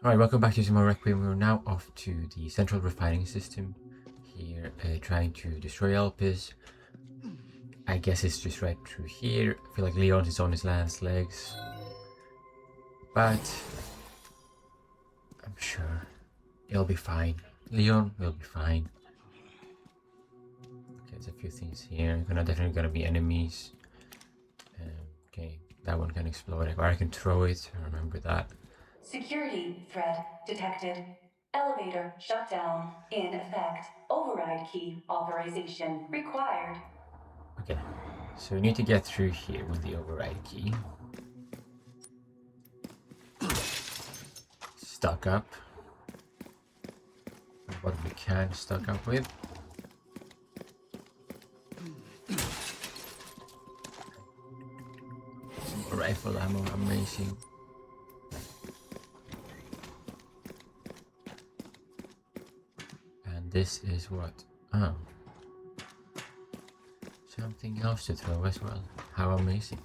Alright, welcome back to some more Requiem. We're now off to the central refining system here, trying to destroy Elpis. I guess it's just right through here. I feel like Leon is on his last legs, but I'm sure it'll be fine. Leon will be fine. Okay, there's a few things here. Definitely gonna be enemies. Okay, that one can explode, or I can throw it. I remember that. Security threat detected. Elevator shutdown in effect. Override key authorization required. Okay, so we need to get through here with the override key. Stock up. What we can stock up with. Some rifle ammo, amazing. And this is what? Oh. Something else to throw as well. How amazing.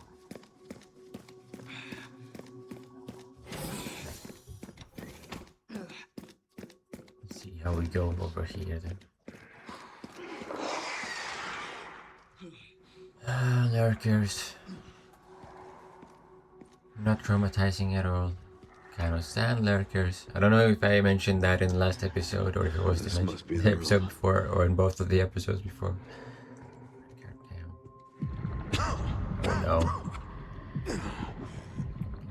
Let's see how we go over here then. Lurkers. Not traumatizing at all. Cannot stand lurkers. I don't know if I mentioned that in the last episode or if it was the episode before or in both of the episodes before. Oh no.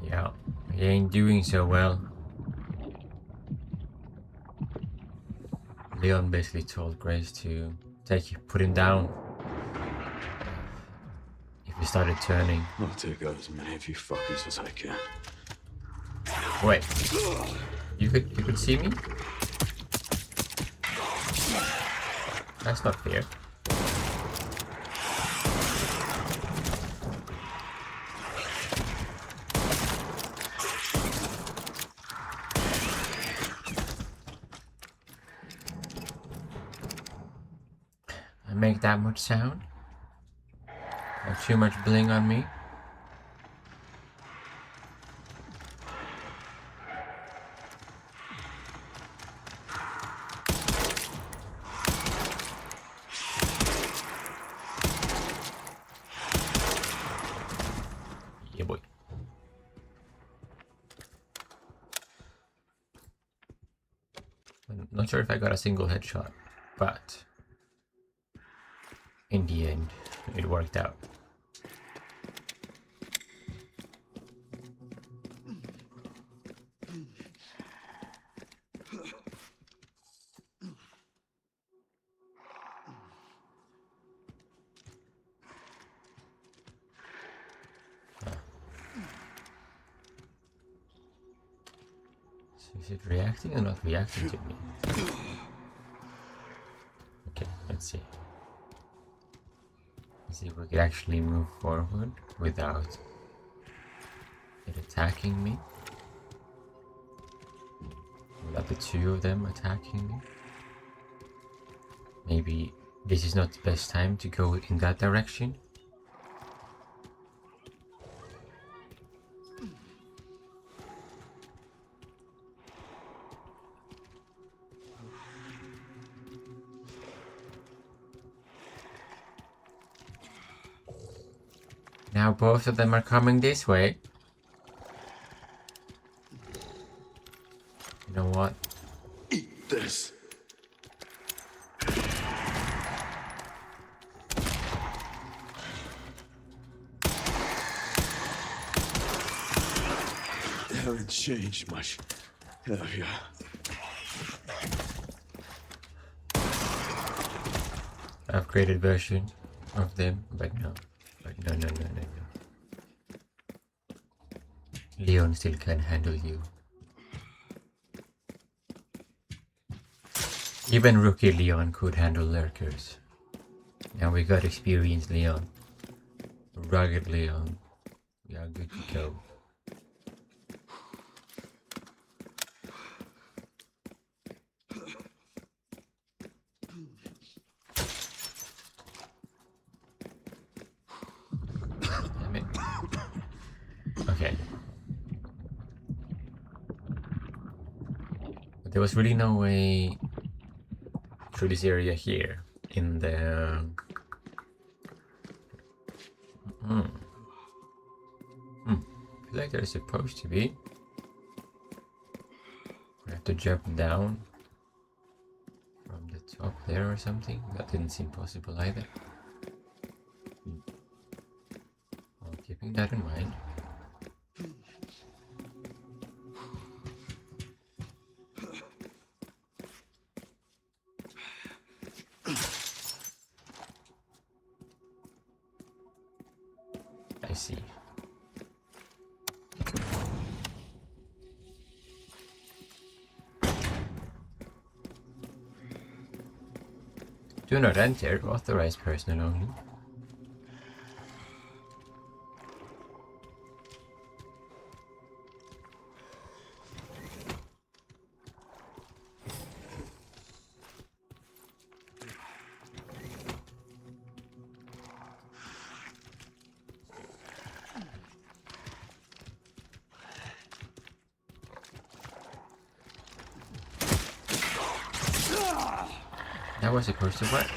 Yeah, he ain't doing so well. Leon basically told Grace to put him down. If he started turning. I'll take out as many of you fuckers as I can. Wait. You could see me? That's not fair. I make that much sound? Have too much bling on me? Yeah, boy. I'm not sure if I got a single headshot, but in the end, it worked out. Is it reacting or not reacting to me? Okay, let's see. Let's see if we can actually move forward without it attacking me. Without the two of them attacking me. Maybe this is not the best time to go in that direction. Now both of them are coming this way. You know what? Eat this. Haven't changed much, have you? Upgraded version of them, but no. No. Leon still can handle you. Even rookie Leon could handle lurkers. Now we got experienced Leon. Rugged Leon. We are good to go. Damn it. Okay. there was really no way through this area here in the... I feel like there's supposed to be. I have to jump down from the top there or something. That didn't seem possible either. Well, keeping that in mind. I see. Do not enter, authorized personnel only. That was supposed to work.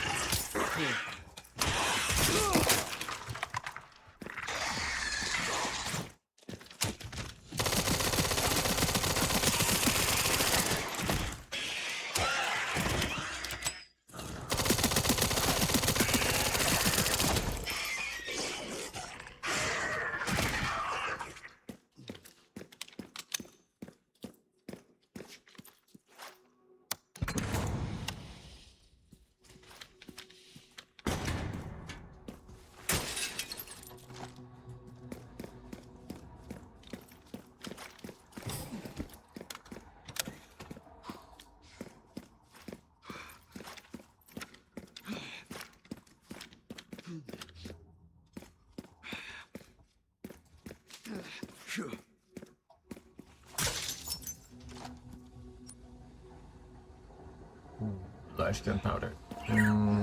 Large gunpowder.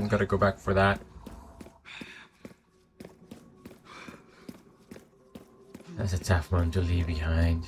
Gotta go back for that. That's a tough one to leave behind.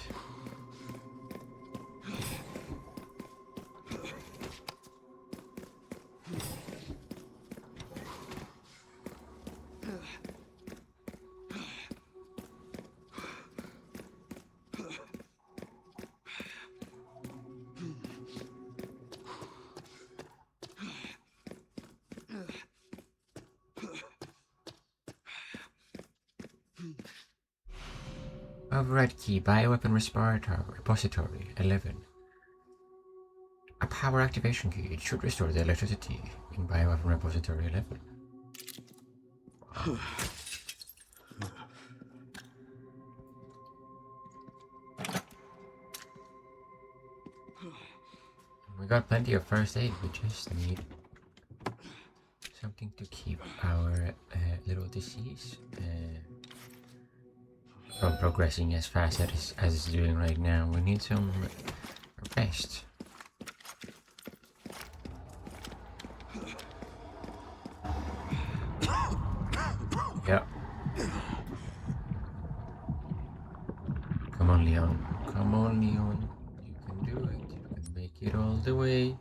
Override key, bioweapon repository 11. A power activation key. It should restore the electricity in bioweapon repository 11. We got plenty of first aid. We just need something to keep our little disease from progressing as fast as it's doing right now. We need some rest. Yep. Come on, Leon. Come on, Leon. You can do it. You can make it all the way.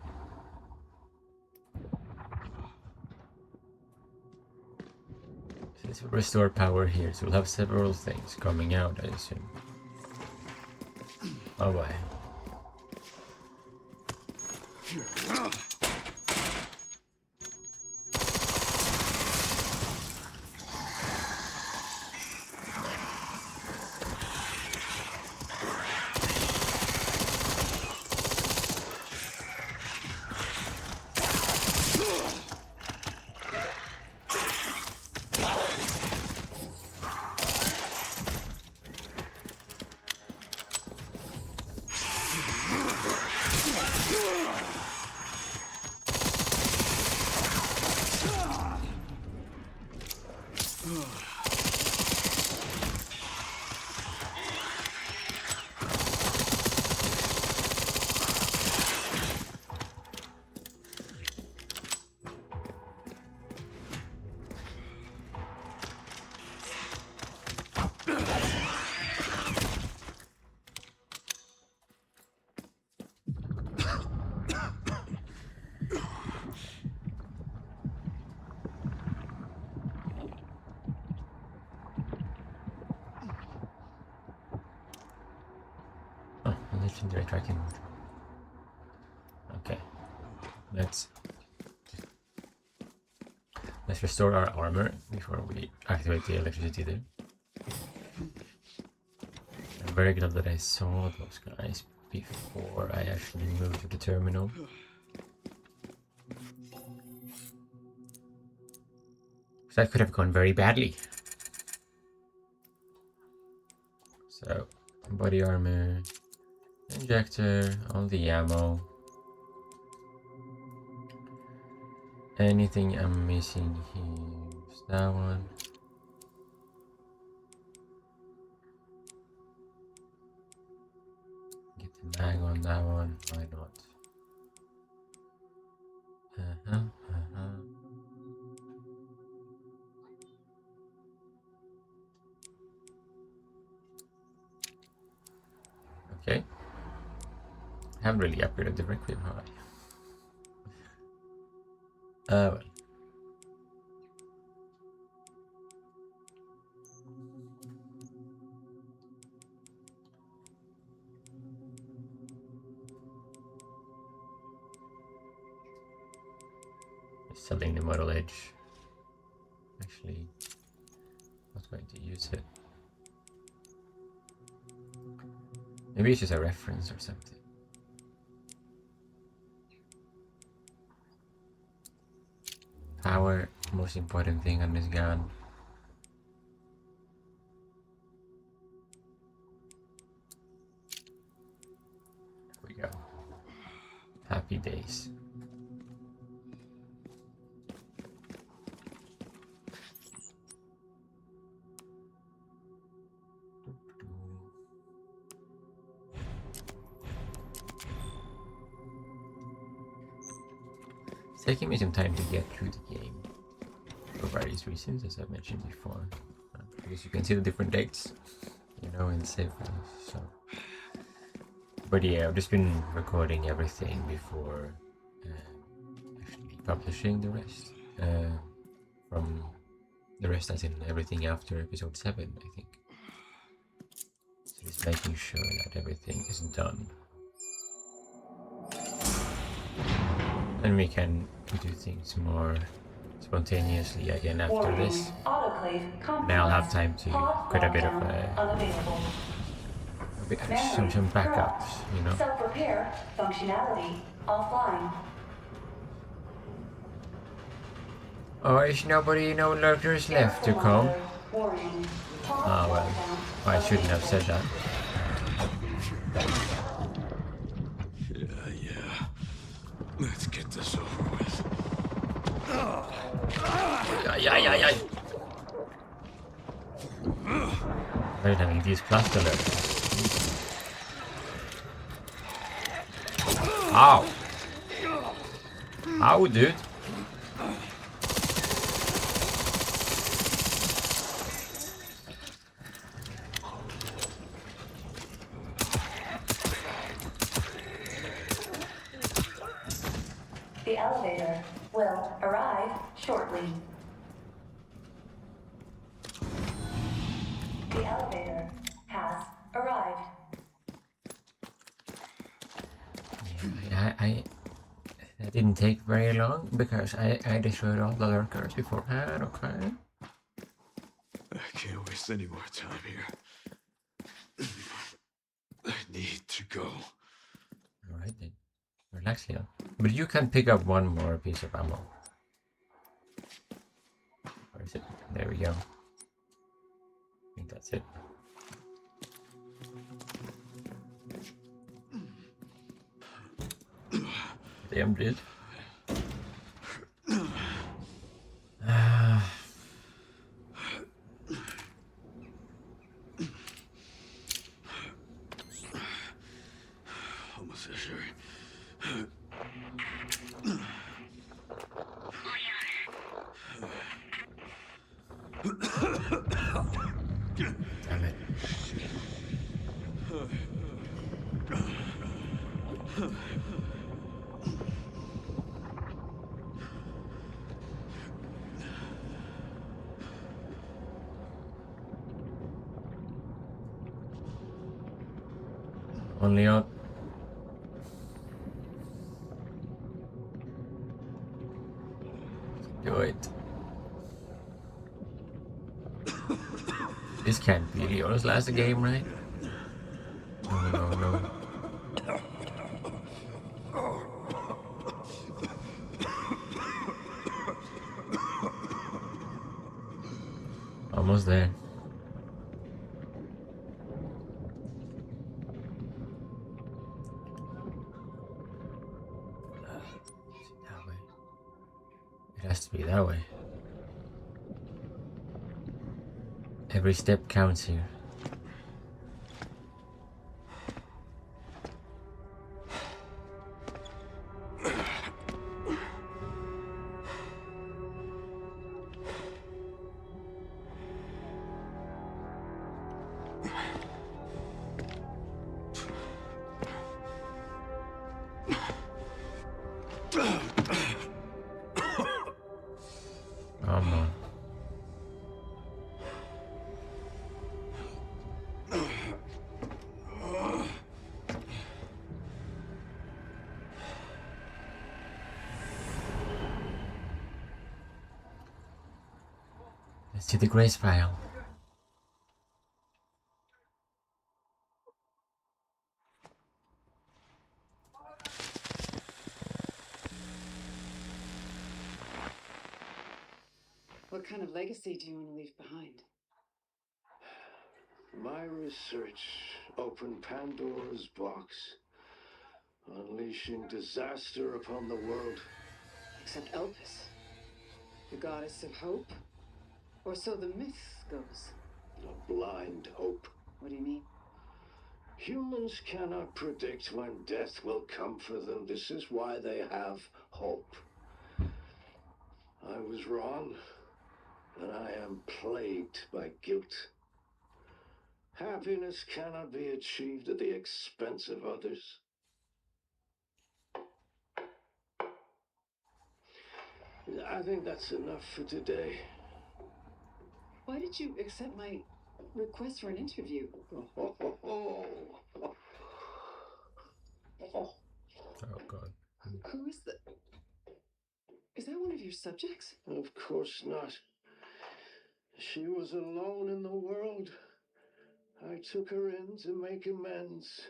This will restore power here, so we'll have several things coming out, I assume. Oh boy. tracking mode. Okay. Let's restore our armor before we activate the electricity there. I'm very glad that I saw those guys before I actually moved to the terminal. That could have gone very badly. So, body armor, injector, all the ammo. Anything I'm missing here is that one. Get the mag on that one, why not? Okay. Haven't really upgraded the Requiem, have I? Well. Selling the model edge. Actually, not going to use it. Maybe it's just a reference or something. Power, most important thing on this gun. There we go. Happy days. It's taking me some time to get through the game for various reasons, as I've mentioned before. Because you can see the different dates, you know, in the save files. So, but yeah, I've just been recording everything before actually publishing the rest. From the rest, as in everything after episode 7, I think. So just making sure that everything is done. And we can do things more spontaneously again after this. And I'll have time to get a bit of some backups, you know. Self-repair functionality offline. Oh, is nobody, no lurkers left to come? Ah, well, I shouldn't have said that. Yeah. Let's get this over with. Ay. Right, having these plaster lurkers. Ow! Ow, dude! The elevator will arrive shortly. The elevator has arrived. Yeah, that didn't take very long because I destroyed all the lurkers beforehand, okay? I can't waste any more time here. I need to go. Alright then. Relax, Leon. But you can pick up one more piece of ammo. Where is it? There we go. I think that's it. Damn, dude. Almost sure. Damn it. Only on. Do it. This can't be Leon's last game, right? No, no, no. Almost there. That way. It has to be that way. Every step counts here. Come on. Let's see the grace file. What kind of legacy do you want to leave behind? My research opened Pandora's box, unleashing disaster upon the world. Except Elpis, the goddess of hope? Or so the myth goes. A blind hope. What do you mean? Humans cannot predict when death will come for them. This is why they have hope. I was wrong, and I am plagued by guilt. Happiness cannot be achieved at the expense of others. I think that's enough for today. Why did you accept my request for an interview? Oh god. Who is that? Is that one of your subjects? Of course not. She was alone in the world. I took her in to make amends.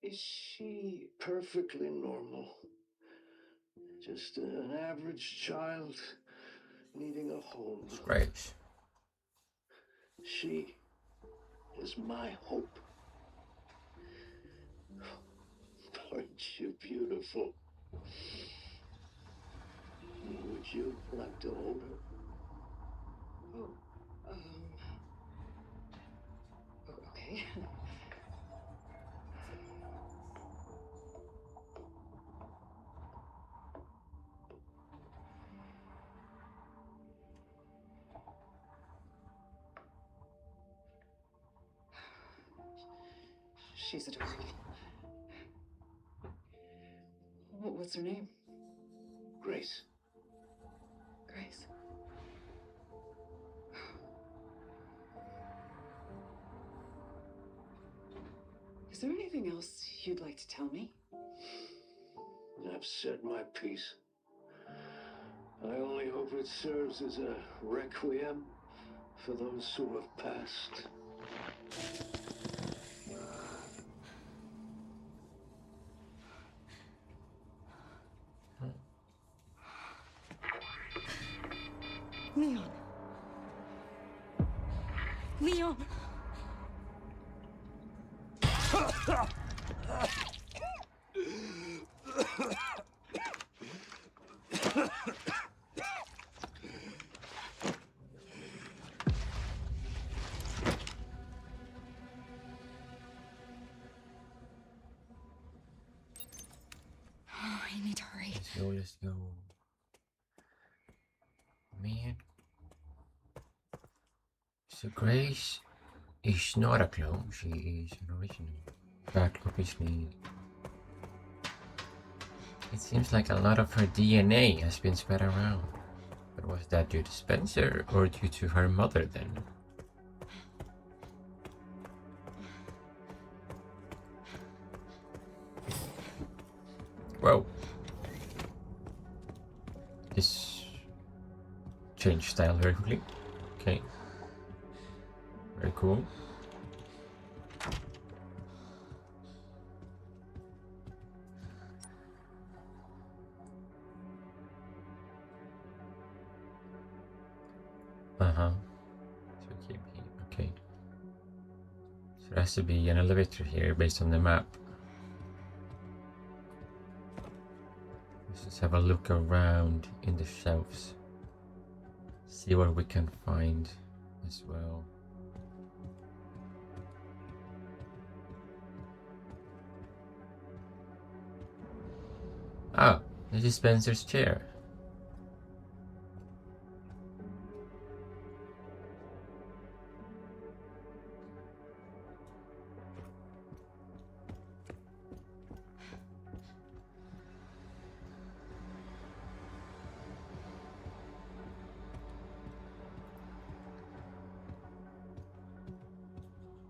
Is she... Perfectly normal. Just an average child needing a home. Grace. She is my hope. Aren't you beautiful? Would you like to hold her? Oh, okay. She's adorable. What's her name? Grace. Grace. Is there anything else you'd like to tell me? I've said my piece. I only hope it serves as a requiem for those who have passed. Leon. Leon. I need to hurry. Let's go. Man. So Grace is not a clone, she is an original. But obviously, it seems like a lot of her DNA has been spread around. But was that due to Spencer or due to her mother then? Whoa. This change style very quickly. Okay. Very cool. Uh-huh. So we came here. Okay. So there has to be an elevator here based on the map. Let's just have a look around in the shelves. See what we can find as well. Oh, this is Spencer's chair.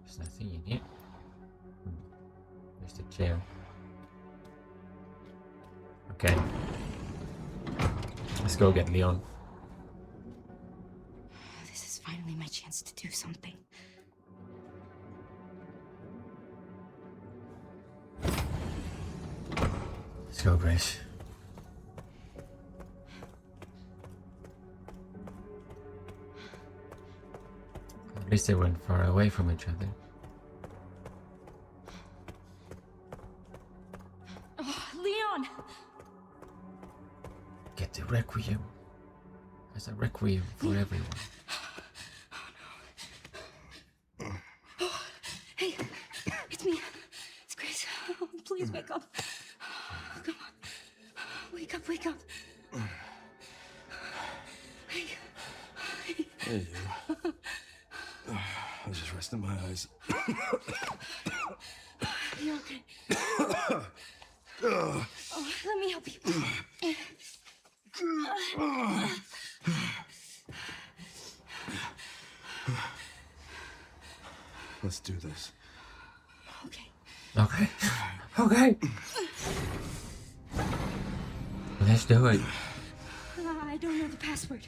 There's nothing in here. There's the chair. Okay. Let's go get Leon. This is finally my chance to do something. Let's go, Grace. At least they weren't far away from each other. Oh, Leon! Get the Requiem. There's a Requiem for everyone. Hey, it's me. It's Grace. Oh, please wake up. Oh, come on. Wake up, wake up. Hey. Hey, you. I was just resting my eyes. You're okay. Oh, let me help you. Let's do this. Okay. Okay. Okay. Let's do it. I don't know the password.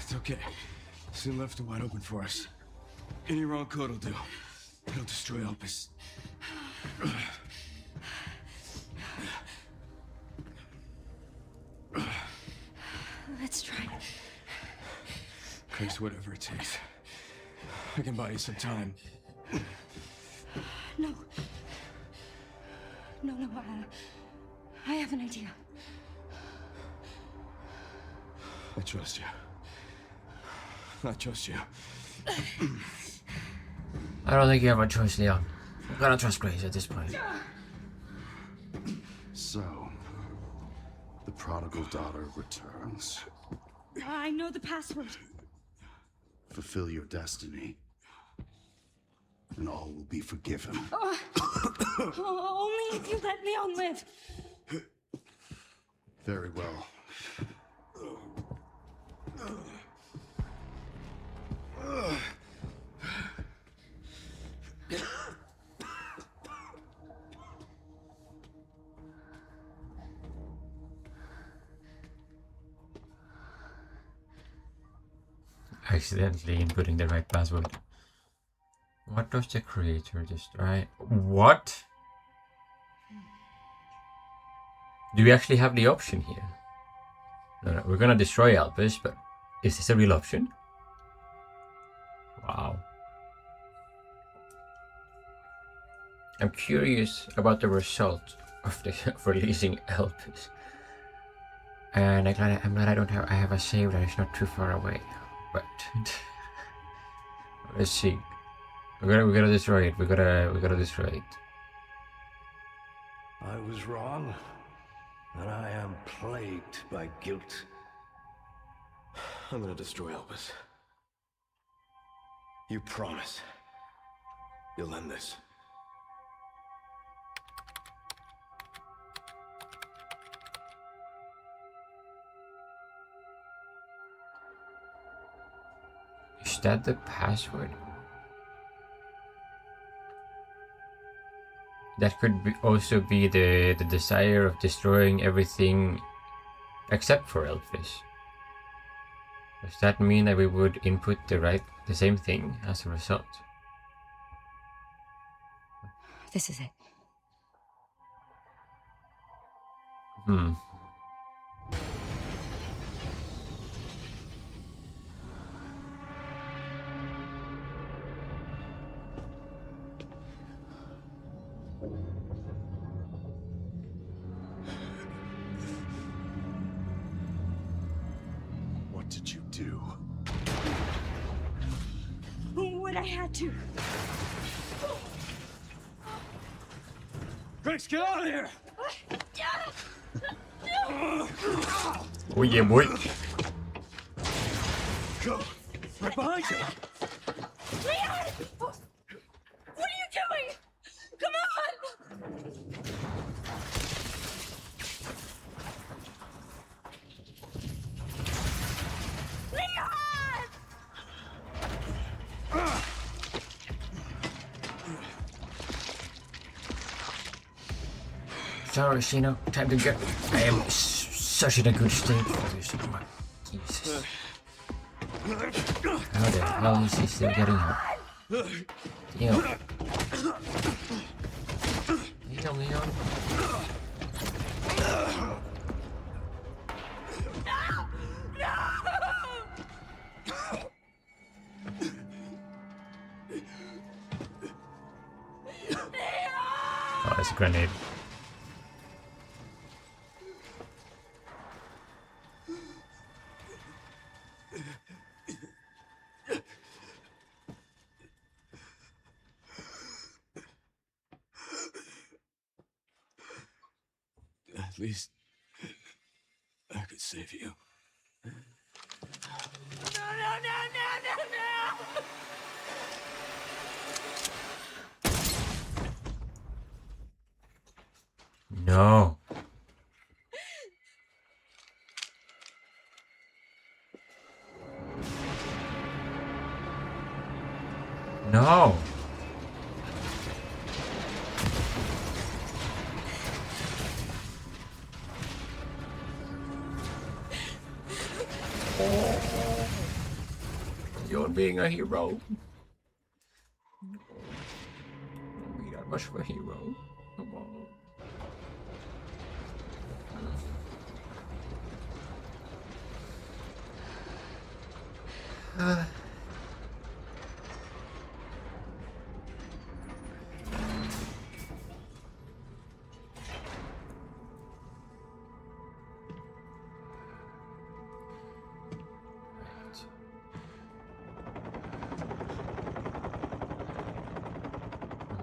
It's okay. Soon left it wide open for us. Any wrong code will do. It'll destroy Elpis. Let's try. Grace, whatever it takes. I can buy you some time. No. No, I have an idea. I trust you. I trust you. I don't think you have a choice, Leon. I'm gonna trust Grace at this point. So, the prodigal daughter returns. I know the password. Fulfill your destiny, and all will be forgiven. Only if you let Leon live. Very well. Accidentally inputting the right password. What does the creator destroy? What? Do we actually have the option here? No, we're gonna destroy Elpis, but is this a real option? Wow. I'm curious about the result of releasing Elpis. And I'm glad I have a save that is not too far away. But let's see. We gotta destroy it. We gotta destroy it. I was wrong, and I am plagued by guilt. I'm gonna destroy Elpis. You promise you'll end this. Is that the password? That could be also be the desire of destroying everything except for Elpis. Does that mean that we would input the same thing as a result? This is it. Hmm. What did you do? What I had to. Grace, get out of here! Oh yeah, boy. Go! Right behind you! Leon! What are you doing? Come on! Leon! Sorry, Shino. Time to go. I am such in a good state for this. Oh my Jesus. How the hell is he still getting her? Damn. Damn, Leon. Oh, it's a grenade. At least I could save you. No, no, no, no, no, no! No. No. You're being a hero. Don't be that much of a hero. Come on. Oh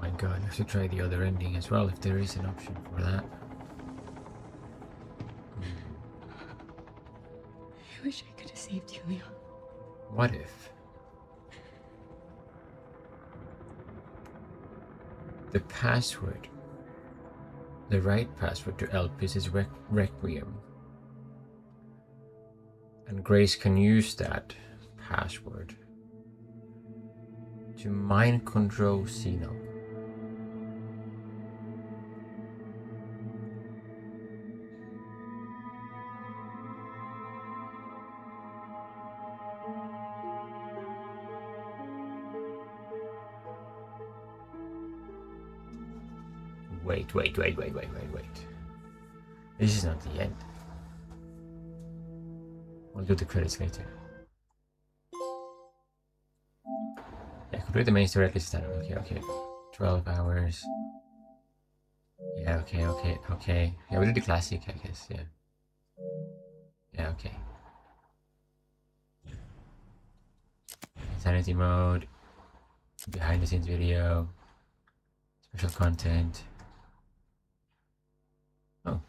my god, I have to try the other ending as well if there is an option for that. I wish I could have saved you, Leon. What if the password, the right password to Elpis is Requiem, and Grace can use that password to mind control Xeno? Wait. This is not the end. We'll do the credits later. Yeah, complete the main story at least time. Okay. 12 hours. Yeah, okay. Yeah, we'll do the classic, I guess, yeah. Yeah, okay. Insanity mode. Behind the scenes video. Special content. Oh,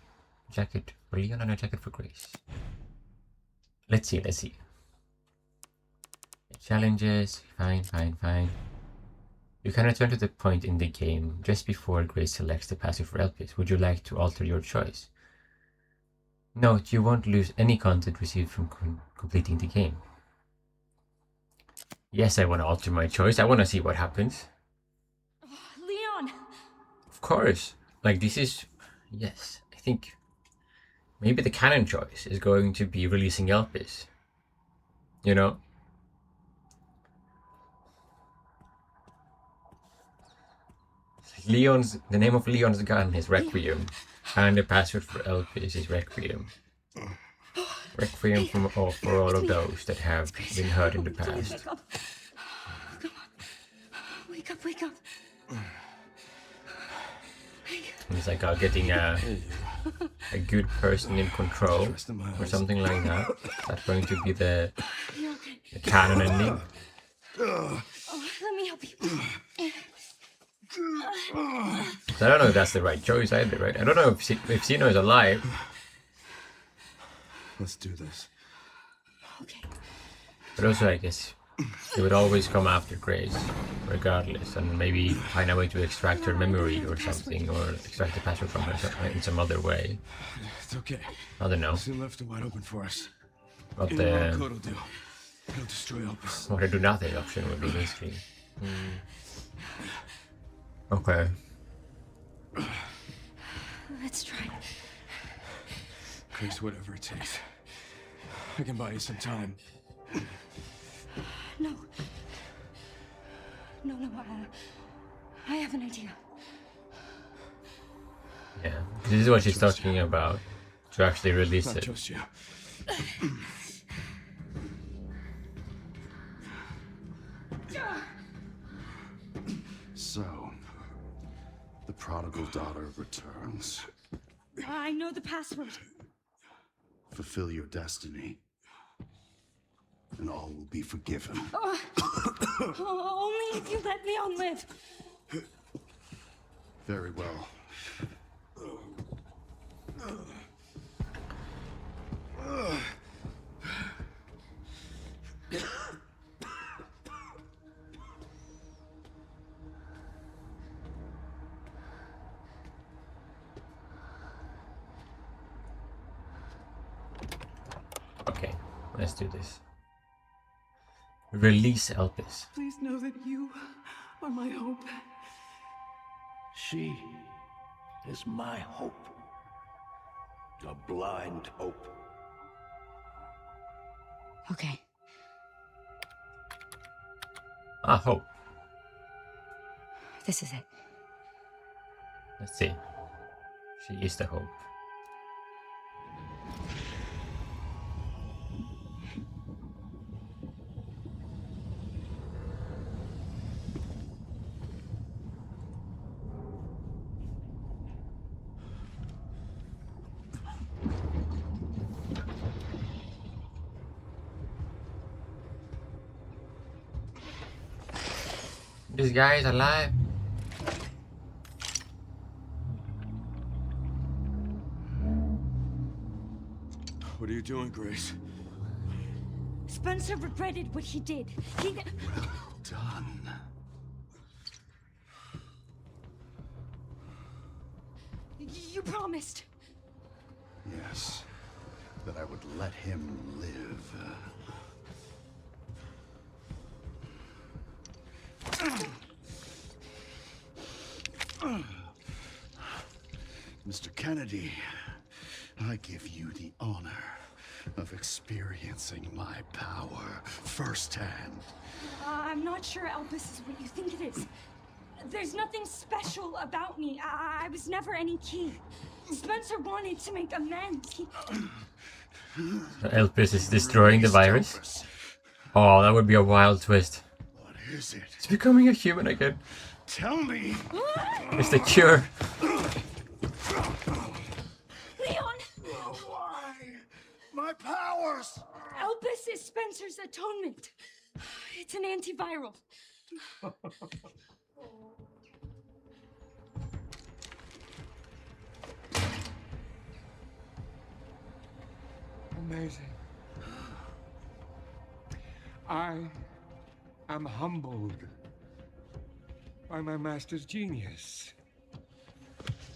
jacket for Leon and a jacket for Grace. Let's see. Challenges, fine. You can return to the point in the game just before Grace selects the password for Elpis. Would you like to alter your choice? Note, you won't lose any content received from completing the game. Yes, I want to alter my choice. I want to see what happens. Leon! Of course. Like, this is... Yes, I think Maybe the canon choice is going to be releasing Elpis. You know? The name of Leon's gun is Requiem, and the password for Elpis is Requiem. Requiem for all of those that have been hurt in the Please past. wake up. Come on. Wake up, wake up. It's like getting a good person in control or something like that. That's going to be the canon ending. Oh, let me help you. So I don't know if that's the right choice either, right? I don't know if Zeno is alive. Let's do this. Okay. But also, I guess he would always come after Grace, regardless, and maybe find a way to extract her memory or something, or extract the password from her in some other way. It's okay. I don't know. Soon left it wide open for us. What Any wrong the code will do. It'll destroy Elpis. what a do nothing option would be basically. Okay. Let's try. Grace, whatever it takes. I can buy you some time. No. No, I have an idea. Yeah, this is what she's talking about, to actually release Not it. just you. So, the prodigal daughter returns. I know the password. Fulfill your destiny, and all will be forgiven. Only if you let Leon live. Very well. Okay, let's do this. Release Elpis. Please know that you are my hope. She is my hope. A blind hope. Okay. Ah, hope. This is it. Let's see. She is the hope. This guy is alive. What are you doing, Grace? Spencer regretted what he did. He... Done. You promised. Yes, that I would let him live. Mr. Kennedy, I give you the honor of experiencing my power firsthand. I'm not sure Elpis is what you think it is. There's nothing special about me. I was never any key. Spencer wanted to make amends. Elpis is destroying the virus. Oh, that would be a wild twist. What is it? It's becoming a human again. Tell me! It's the cure. Leon! Why? My powers! Elpis is Spencer's atonement. It's an antiviral. Amazing. I am humbled by my master's genius.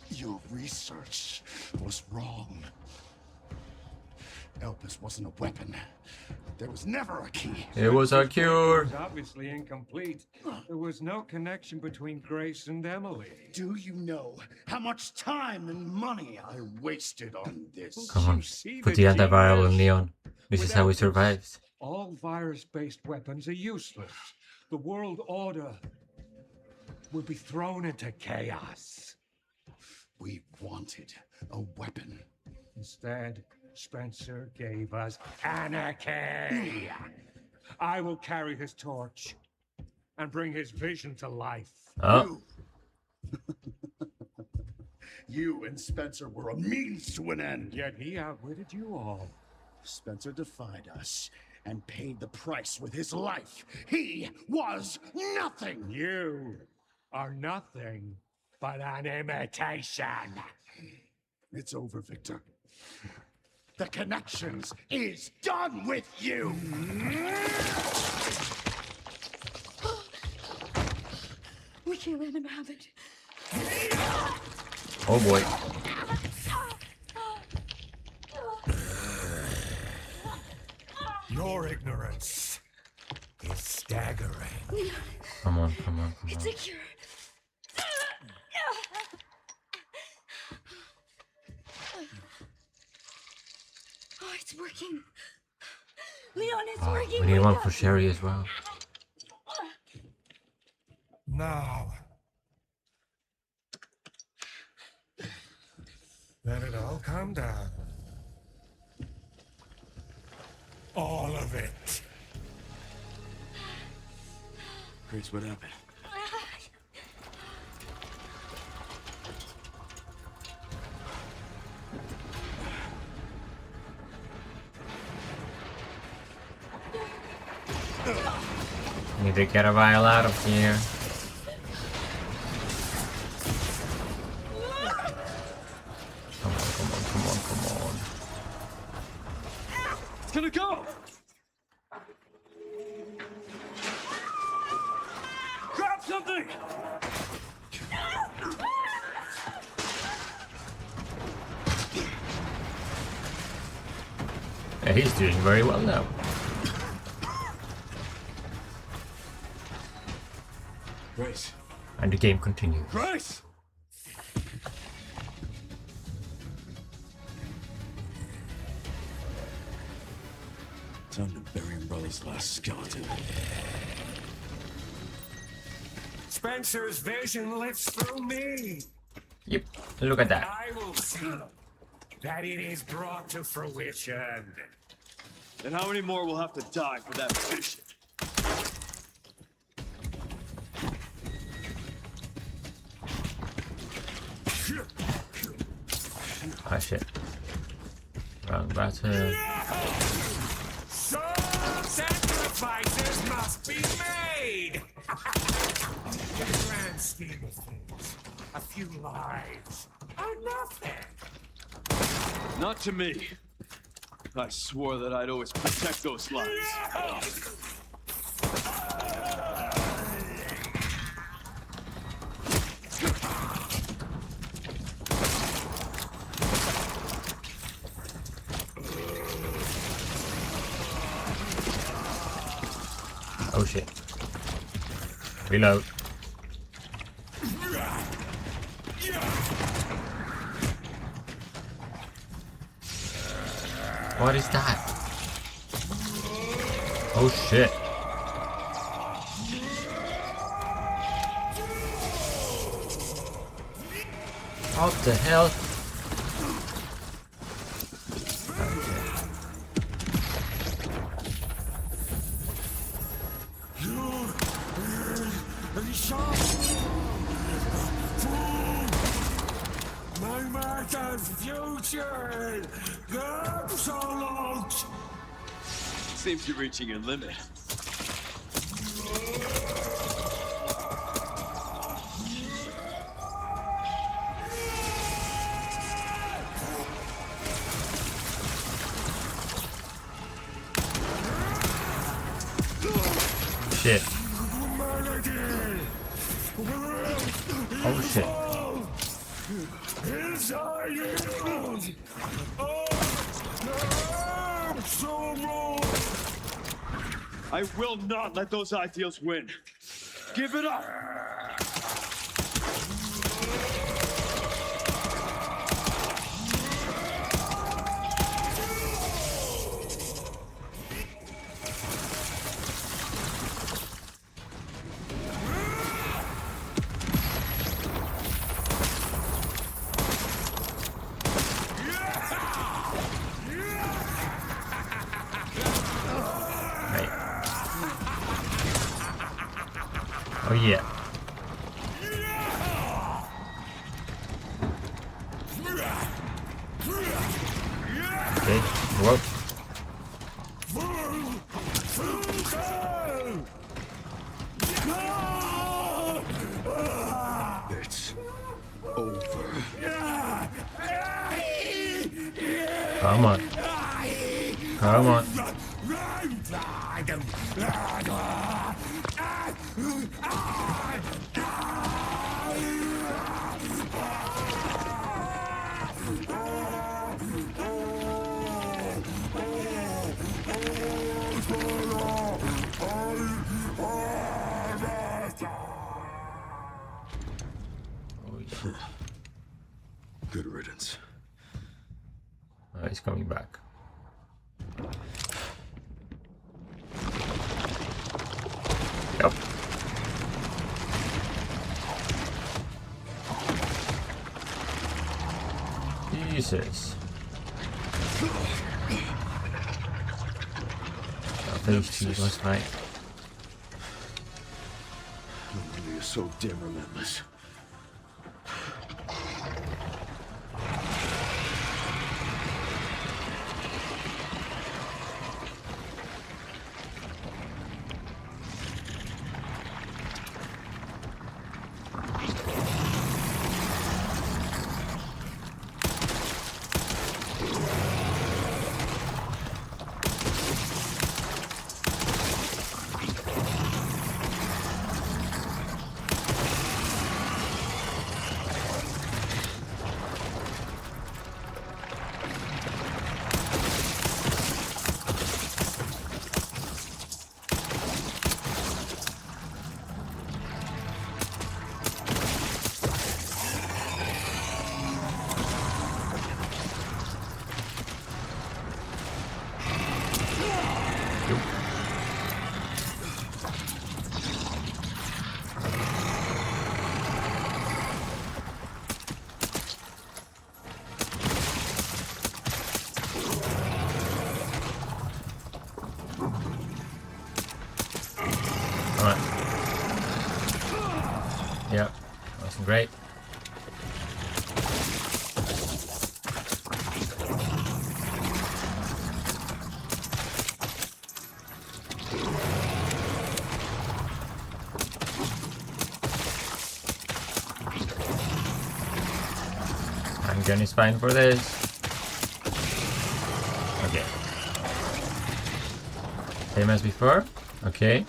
Your research was wrong. Elpis wasn't a weapon. There was never a key. It was a cure. It was obviously incomplete. There was no connection between Grace and Emily. Do you know how much time and money I wasted on this? Come on, See put the the antiviral on genius? Leon. This is how he Without this, survives. All virus-based weapons are useless. The world order will be thrown into chaos. We wanted a weapon. Instead, Spencer gave us anarchy. I will carry his torch and bring his vision to life. Oh, You and Spencer were a means to an end. Yet he outwitted you all. Spencer defied us and paid the price with his life. He was nothing. You are nothing but an imitation. It's over, Victor. The Connections is done with you. We can't let him have it. oh boy. Your ignorance is staggering. Come on, come on, come It's on. a cure. Oh, it's working. Leon, it's Oh, working. we need Wake one up. for Sherry as well. Now, let it all calm down. All of it. Grace, what happened? Need to get a vial out of here. Come on, come on, come on, come on. It's gonna go! Grab something! Yeah, he's doing very well now. Grace. And the game continues. Grace! Time to bury Umbrella's last skeleton. Spencer's vision lives through me. Yep, look at that. I will see that it is brought to fruition. And how many more will have to die for that vision? Ah shit. Wrong button. Some sacrifices must be made. In the grand scheme of things, a few lives are nothing. Not to me. I swore that I'd always protect those lives. Oh shit. Reload. What is that? Oh shit. What the hell? My master's future! Absolute! Seems you're reaching your limit. Shit. Oh shit. I will not let those ideals win. Give it up! Oh yeah. Okay, whoa. It's over. Come on. Come on. Good riddance. Oh, he's coming back. Yep. Jesus. I finished these last night. No wonder you're so damn relentless. Yep, nice and great. Handgun is fine for this. Okay. Same as before. Okay.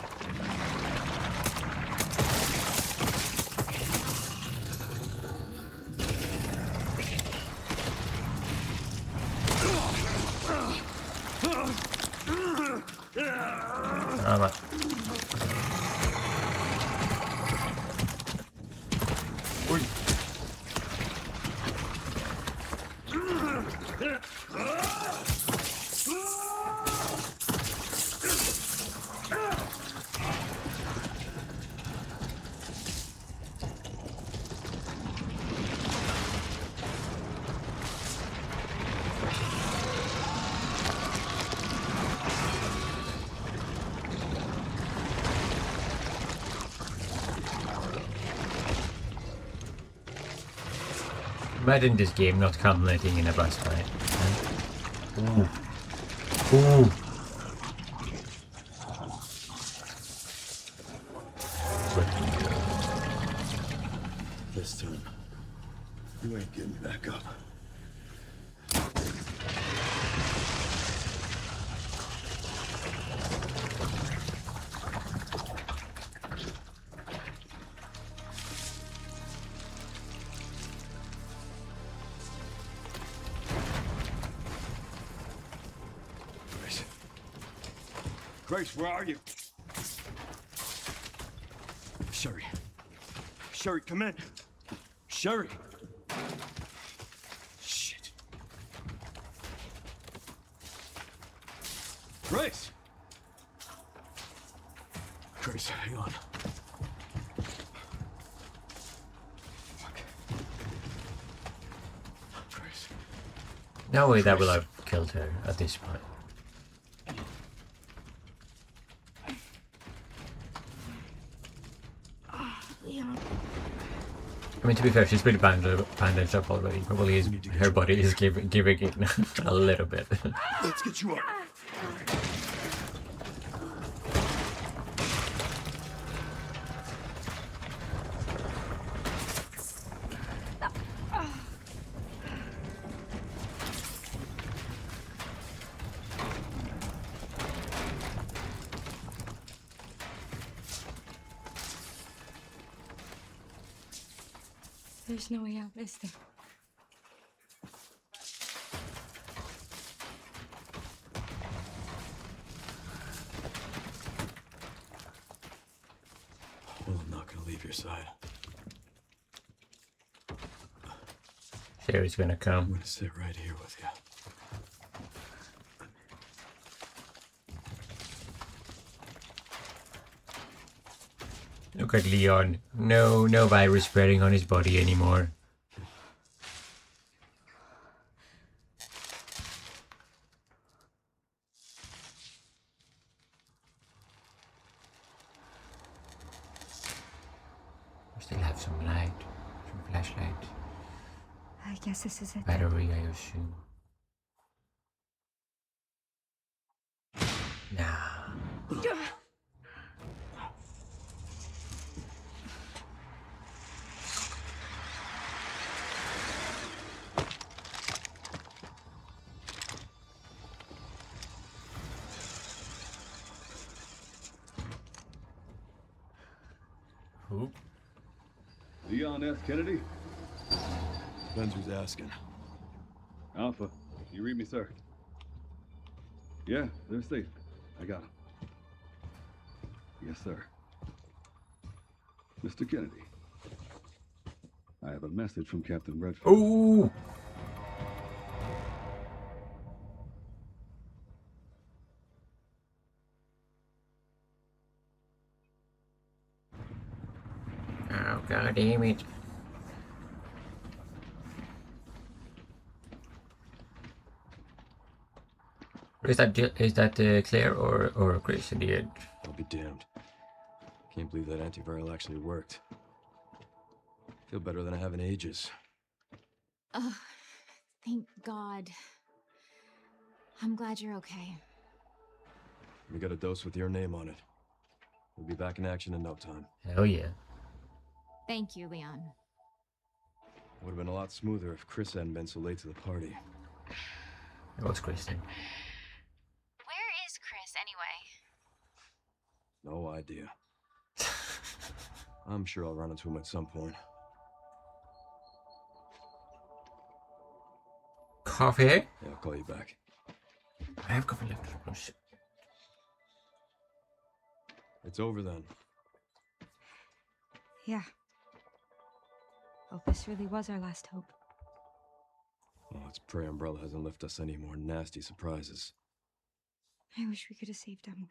Imagine this game not culminating in a boss fight. Ooh. Ooh. This time, you ain't getting back up. Grace, where are you? Sherry. Sherry, come in. Sherry. Shit. Grace! Grace, hang on. Fuck. Grace. No way that will have killed her at this point. Leon. I mean, to be fair, she's pretty bandaged up already. Probably her body is giving it a little bit. Let's get you up. There's no way out, is there? Well, I'm not gonna leave your side. Sherry's gonna I'm come. gonna sit right here with you. Look at Leon. No virus spreading on his body anymore. We still have some light, some flashlight, I guess this is it. battery, I assume. Nah. Who? Leon F. Kennedy? Spencer's asking. Alpha, you read me, sir? Yeah, they're safe. I got them. Yes, sir. Mr. Kennedy, I have a message from Captain Redfield. Ooh! Oh, god damn it. Is that Claire or Chris in the end? I'll be damned. Can't believe that antiviral actually worked. Feel better than I have in ages. Oh, thank God. I'm glad you're okay. We got a dose with your name on it. We'll be back in action in no time. Hell yeah. Thank you, Leon. Would have been a lot smoother if Chris hadn't been so late to the party. It was Chris then. Where is Chris, anyway? No idea. I'm sure I'll run into him at some point. Coffee? Yeah, I'll call you back. I have coffee left. Oh, shit. It's over then. Yeah. Elpis really was our last hope. Well, let's pray Umbrella hasn't left us any more nasty surprises. I wish we could have saved Emily.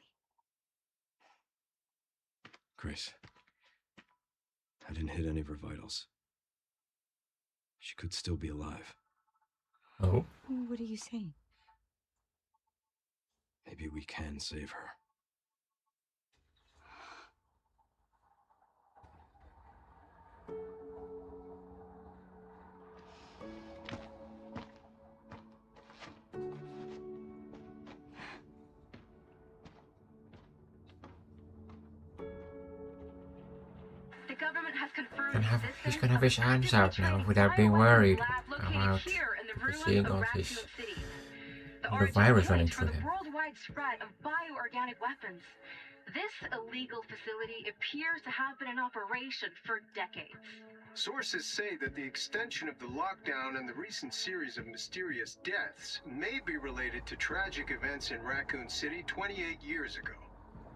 Grace, I didn't hit any of her vitals. She could still be alive. Oh? What are you saying? Maybe we can save her. The government has confirmed He's gonna have his hands out now without being worried about seeing all this the virus running through him. Worldwide spread of bioorganic weapons. This illegal facility appears to have been in operation for decades. Sources say that the extension of the lockdown and the recent series of mysterious deaths may be related to tragic events in Raccoon City 28 years ago.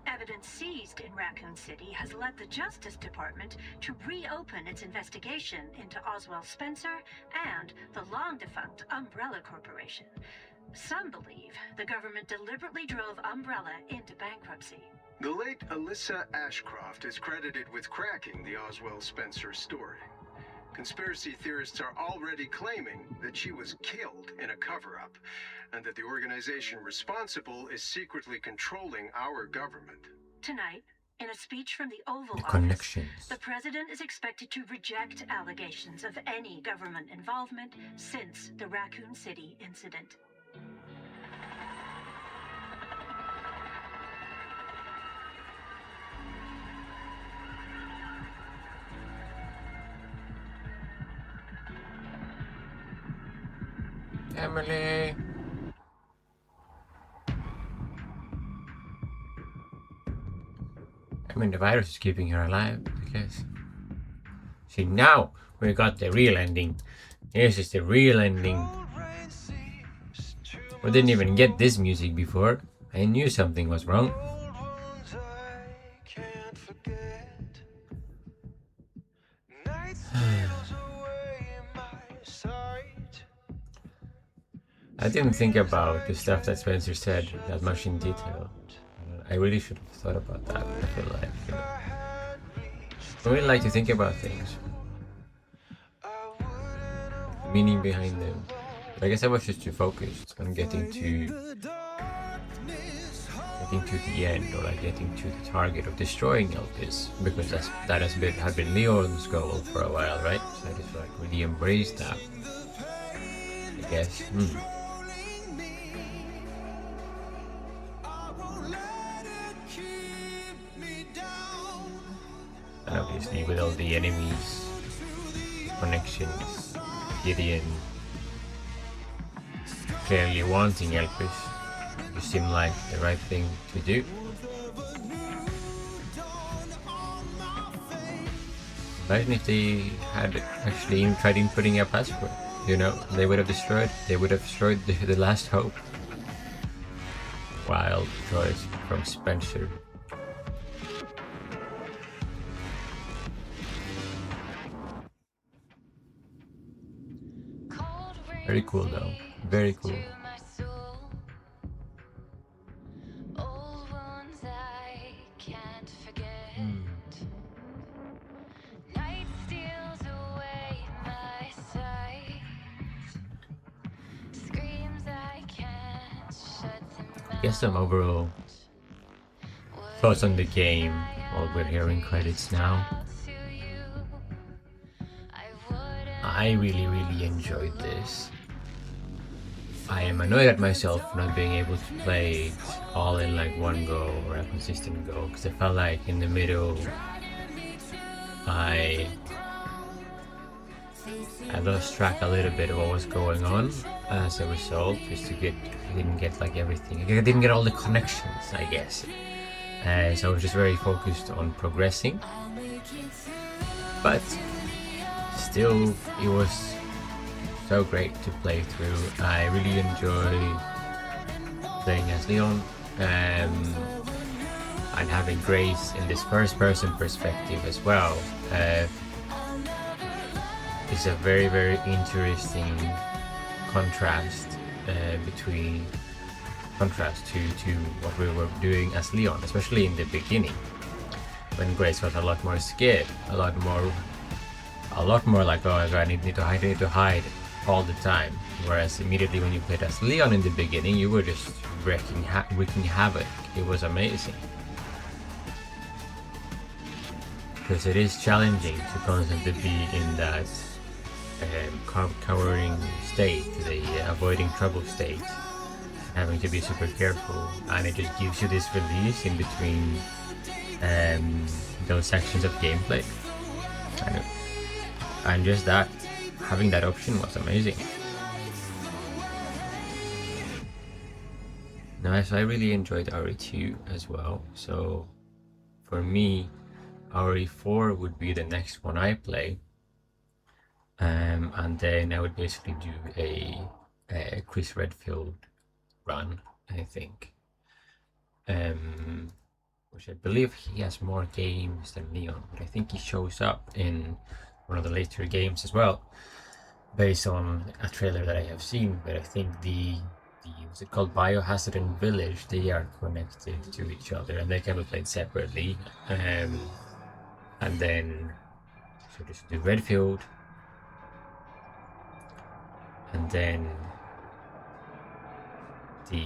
Evidence seized in Raccoon City has led the Justice Department to reopen its investigation into Oswald Spencer and the long-defunct Umbrella Corporation. Some believe the government deliberately drove Umbrella into bankruptcy. The late Alyssa Ashcroft is credited with cracking the Oswald Spencer story. Conspiracy theorists are already claiming that she was killed in a cover-up, and that the organization responsible is secretly controlling our government. Tonight, in a speech from the Oval The Office, connections. the president is expected to reject allegations of any government involvement since the Raccoon City incident. Emily. I mean, the virus is keeping her alive, I guess. See, now we got the real ending. This is the real ending. We didn't even get this music before. I knew something was wrong. I didn't think about the stuff that Spencer said that much in detail. I really should have thought about that. I feel like, I really like to think about things, the meaning behind them. But I guess I was just too focused on getting to the end, or like getting to the target of destroying Elpis, because that had been Leon's goal for a while, right? So I just like really embraced that, I guess. And obviously with all the enemies, connections, Gideon clearly wanting Elpis, it seemed like the right thing to do. Imagine if they had actually tried inputting a password, you know, they would have destroyed the last hope. Wild choice from Spencer. Very cool though, very cool. I guess some overall thoughts on the game while we're hearing credits now. I really enjoyed this. I am annoyed at myself for not being able to play it all in like one go or a consistent go, because I felt like in the middle I lost track a little bit of what was going on as a result, just I didn't get like everything. I didn't get all the connections, I guess. So I was just very focused on progressing. But still, it was so great to play through. I really enjoy playing as Leon, and having Grace in this first-person perspective as well. It's a very interesting contrast to what we were doing as Leon, especially in the beginning, when Grace was a lot more scared, a lot more like, oh my god, I need to hide all the time. Whereas immediately when you played as Leon in the beginning, you were just wreaking havoc. It was amazing. Because it is challenging to constantly be in that cowering state, the avoiding trouble state, having to be super careful, and it just gives you this release in between those sections of gameplay. And just that, having that option was amazing. Nice, I really enjoyed RE2 as well, so for me, RE4 would be the next one I play. And then I would basically do a Chris Redfield run, I think. which I believe he has more games than Leon, but I think he shows up in one of the later games as well, based on a trailer that I have seen. But I think the what's it called, Biohazard and Village, they are connected to each other and they can be played separately. And then so just do Redfield, and then the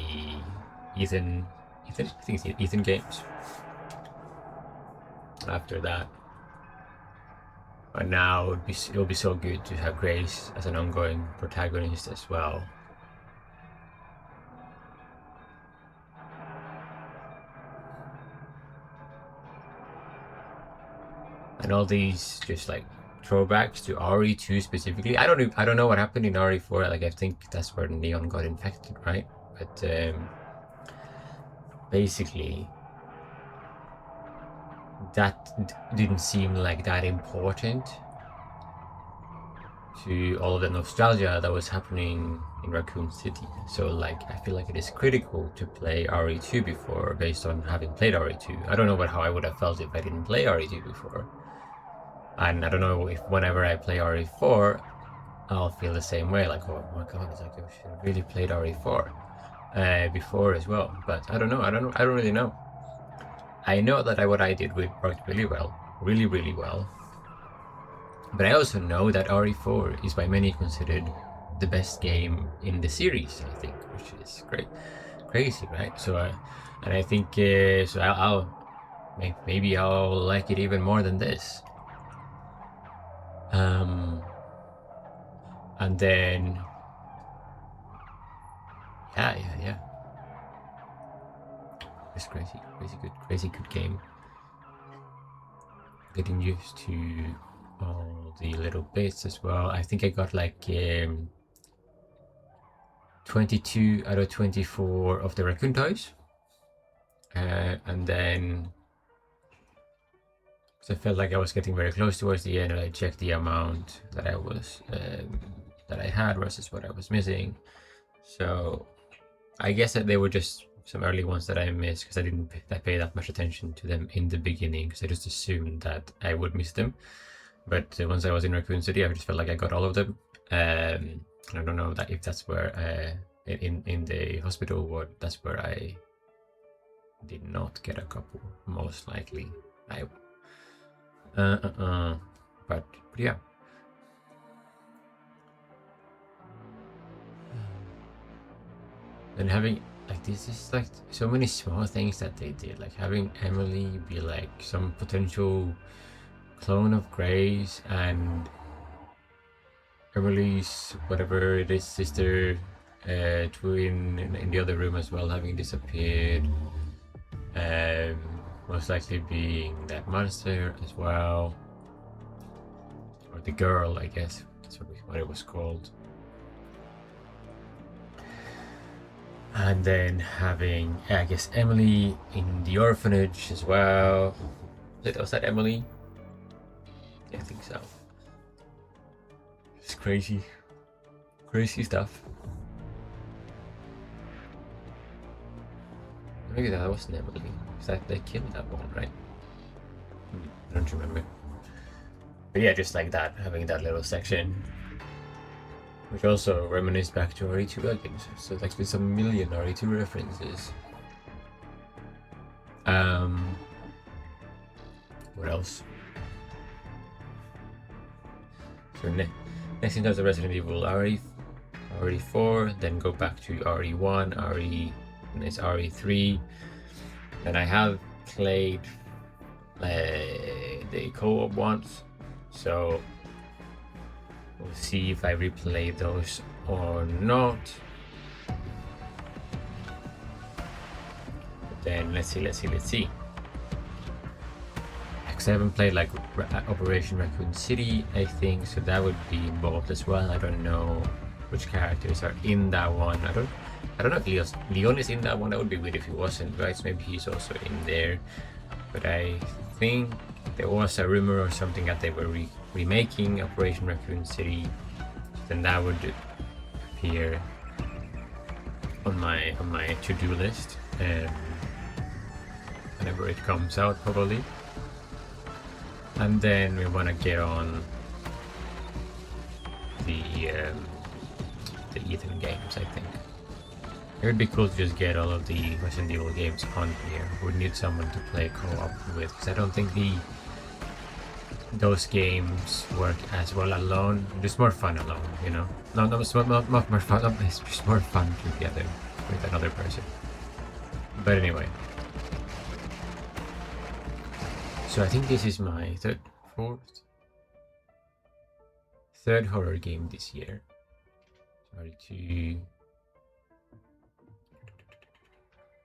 Ethan, I think it's the Ethan games after that. But now it would be so good to have Grace as an ongoing protagonist as well. And all these just like throwbacks to RE2 specifically. I don't know what happened in RE4. Like I think that's where Neon got infected, right? But basically that didn't seem like that important to all of the nostalgia that was happening in Raccoon City. So like I feel like it is critical to play RE2 before based on having played RE2. I don't know how I would have felt if I didn't play RE2 before. And I don't know if whenever I play RE4 I'll feel the same way, like, oh my god, it's like I should have really played RE4 before as well. But I don't really know. I know that what I did worked really well, really well. But I also know that RE4 is by many considered the best game in the series, I think, which is crazy, right? So, and I think so. Maybe I'll like it even more than this. And then, yeah. It's crazy good game. Getting used to all the little bits as well. I think I got like 22 out of 24 of the raccoon toys. And then, so I felt like I was getting very close towards the end, and I checked the amount that I was that I had versus what I was missing. So I guess that they were just some early ones that I missed because I didn't pay that much attention to them in the beginning, because I just assumed that I would miss them. But once I was in Raccoon City, I just felt like I got all of them. I don't know if that's where in the hospital ward, that's where I did not get a couple. Most likely I but yeah. And having like this is like so many small things that they did, like having Emily be like some potential clone of Grace, and Emily's whatever it is sister twin in the other room as well having disappeared, most likely being that monster as well, or the girl, I guess that's what it was called. And then having, I guess, Emily in the orphanage as well. Was that Emily? Yeah, I think so. It's crazy stuff. Maybe that wasn't Emily, because they killed that one, right? I don't remember. But yeah, just like that, having that little section, which also reminisces back to RE2 again. So like there's a million RE2 references. What else? So next in terms of Resident Evil, RE4, then go back to RE1, and it's RE3, and I have played the co-op ones, so we'll see if I replay those or not. But then let's see. Because I haven't played like Operation Raccoon City, I think, so that would be involved as well. I don't know which characters are in that one. I don't know if Leon is in that one. That would be weird if he wasn't, right? So maybe he's also in there. But I think there was a rumor or something that they were remaking Operation Raccoon City. Then that would appear on my to-do list. whenever it comes out, probably. And then we want to get on the Ethan games, I think. It would be cool to just get all of the Resident Evil games on here. Would need someone to play co-op with, because I don't think those games work as well alone. Just more fun alone, you know. No, it's not more fun. It's just more fun together with another person. But anyway, so I think this is my third horror game this year. Sorry to.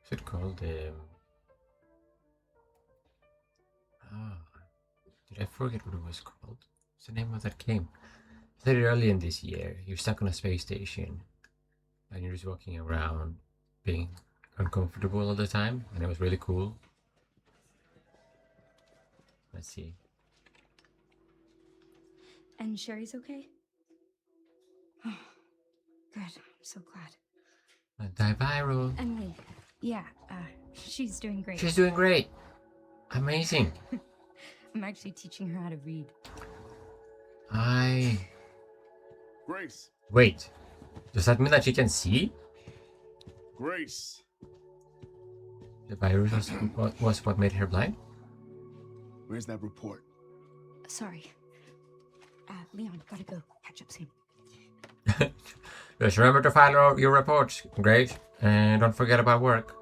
What's it called? Did I forget what it was called? What's the name of that game? I played it early in this year. You're stuck on a space station and you're just walking around being uncomfortable all the time, and it was really cool. Let's see. And Sherry's okay? Oh, good. I'm so glad. Antiviral. Emily, yeah, she's doing great. She's doing great. Amazing. I'm actually teaching her how to read. Grace. Wait. Does that mean that she can see? Grace. The virus was what made her blind? Where's that report? Sorry. Leon, gotta go. Catch up soon. Just remember to file your reports, Grace. And don't forget about work.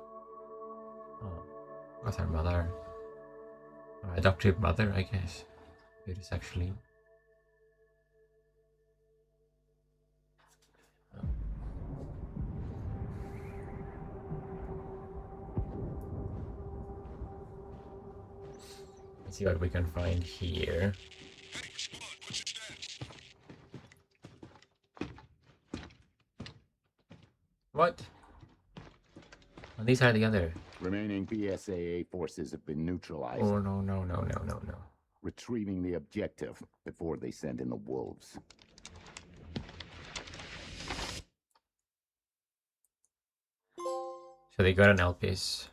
Oh, what's her mother? Or adoptive mother, I guess. It is actually. Let's see what we can find here. What? Oh, these are the other. Remaining BSAA forces have been neutralized. Oh, no. Retrieving the objective before they send in the wolves. So they got an Elpis.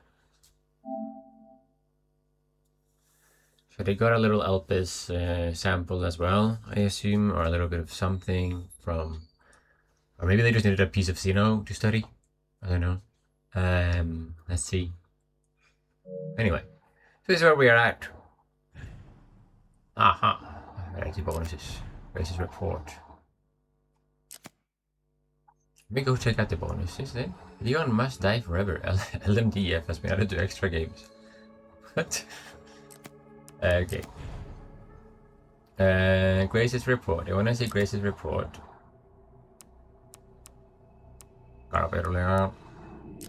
So they got a little Elpis sample as well, I assume, or a little bit of something from... Or maybe they just needed a piece of Xeno to study. I don't know. Let's see. Anyway, so this is where we are at. Aha. Variety bonuses. Versus report. Let me go check out the bonuses then. Leon must die forever. LMDF has been added to extra games. What? Okay. Grace's report. I want to see Grace's report.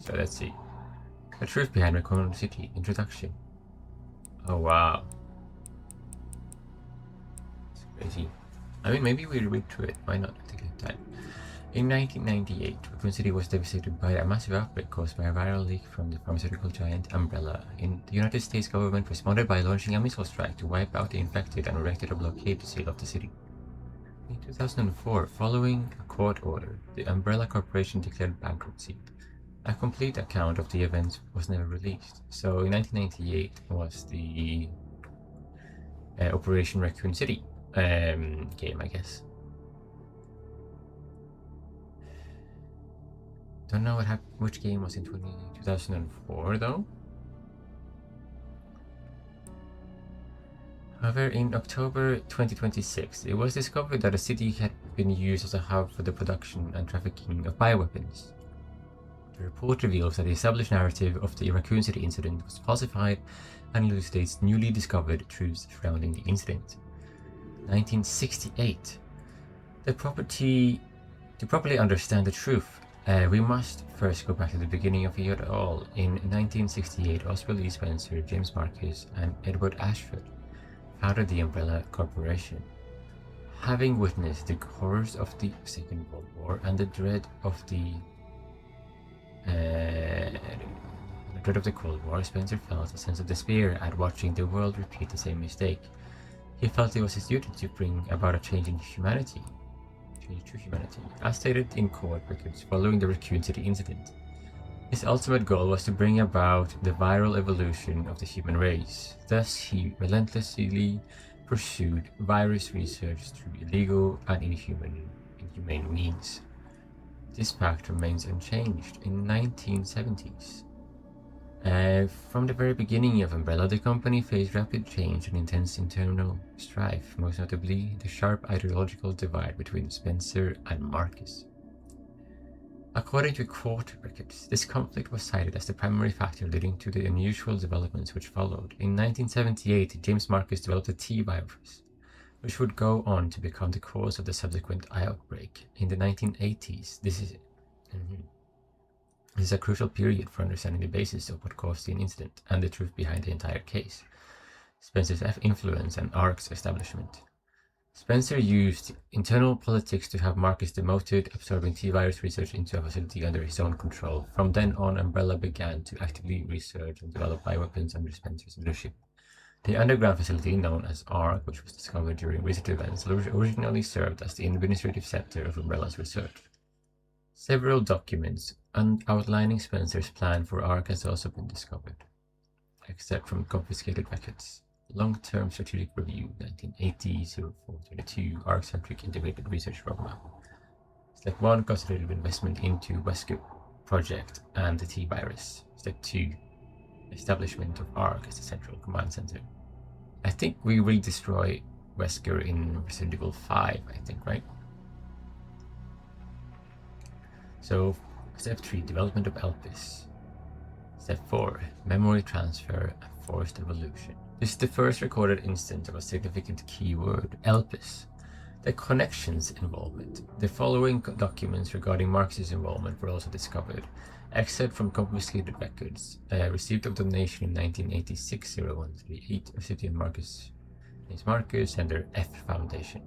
So let's see. The truth behind Raccoon City. Introduction. Oh wow. It's crazy. I mean, maybe we read through it. Why not? Take the time. In 1998, Raccoon City was devastated by a massive outbreak caused by a viral leak from the pharmaceutical giant Umbrella. The United States government responded by launching a missile strike to wipe out the infected and erected a blockade seal of the city. In 2004, following a court order, the Umbrella Corporation declared bankruptcy. A complete account of the events was never released. So in 1998 was the Operation Raccoon City game, I guess. Don't know which game was in 2004 though. However, in October 2026, it was discovered that the city had been used as a hub for the production and trafficking of bioweapons. The report reveals that the established narrative of the Raccoon City incident was falsified and elucidates newly discovered truths surrounding the incident. 1968. To properly understand the truth, we must first go back to the beginning of it all. In 1968, Oswald E. Spencer, James Marcus, and Edward Ashford founded the Umbrella Corporation. Having witnessed the horrors of the Second World War and the dread of the Cold War, Spencer felt a sense of despair at watching the world repeat the same mistake. He felt it was his duty to bring about a change to humanity, as stated in court records following the Raccoon City incident. His ultimate goal was to bring about the viral evolution of the human race. Thus, he relentlessly pursued virus research through illegal and inhumane means. This fact remains unchanged in the 1970s. From the very beginning of Umbrella, the company faced rapid change and intense internal strife, most notably the sharp ideological divide between Spencer and Marcus. According to court records, this conflict was cited as the primary factor leading to the unusual developments which followed. In 1978, James Marcus developed a T virus, which would go on to become the cause of the subsequent outbreak. In the 1980s, this is a crucial period for understanding the basis of what caused the incident and the truth behind the entire case, Spencer's influence and ARC's establishment. Spencer used internal politics to have Marcus demoted, absorbing T-virus research into a facility under his own control. From then on, Umbrella began to actively research and develop bioweapons under Spencer's leadership. The underground facility, known as ARC, which was discovered during recent events, originally served as the administrative center of Umbrella's research. Several documents outlining Spencer's plan for ARC has also been discovered, except from confiscated records. Long-Term Strategic Review, 1980-0422, ARC-centric integrated research roadmap. Step 1, concentrated investment into Wesker project and the T-virus. Step 2, establishment of ARC as the central command center. I think we will destroy Wesker in Resident Evil 5, I think, right? So, Step 3, development of Elpis. Step 4, memory transfer and forced evolution. This is the first recorded instance of a significant keyword, Elpis. The connections involvement. The following documents regarding Marcus's involvement were also discovered, except from confiscated records received of donation in 1986-0138, recipient Marcus, James Marcus, and their F Foundation.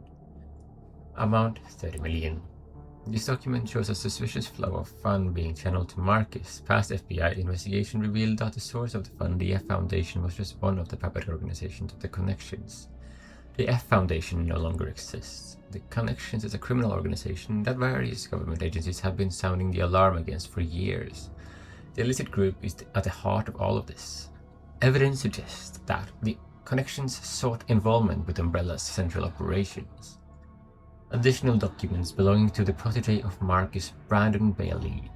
Amount 30 million. This document shows a suspicious flow of fund being channeled to Marcus. Past FBI investigation revealed that the source of the fund, the F Foundation, was just one of the puppet organizations of the Connections. The F Foundation no longer exists. The Connections is a criminal organization that various government agencies have been sounding the alarm against for years. The illicit group is at the heart of all of this. Evidence suggests that the Connections sought involvement with Umbrella's central operations. Additional documents belonging to the protege of Marcus, Brandon Bailey,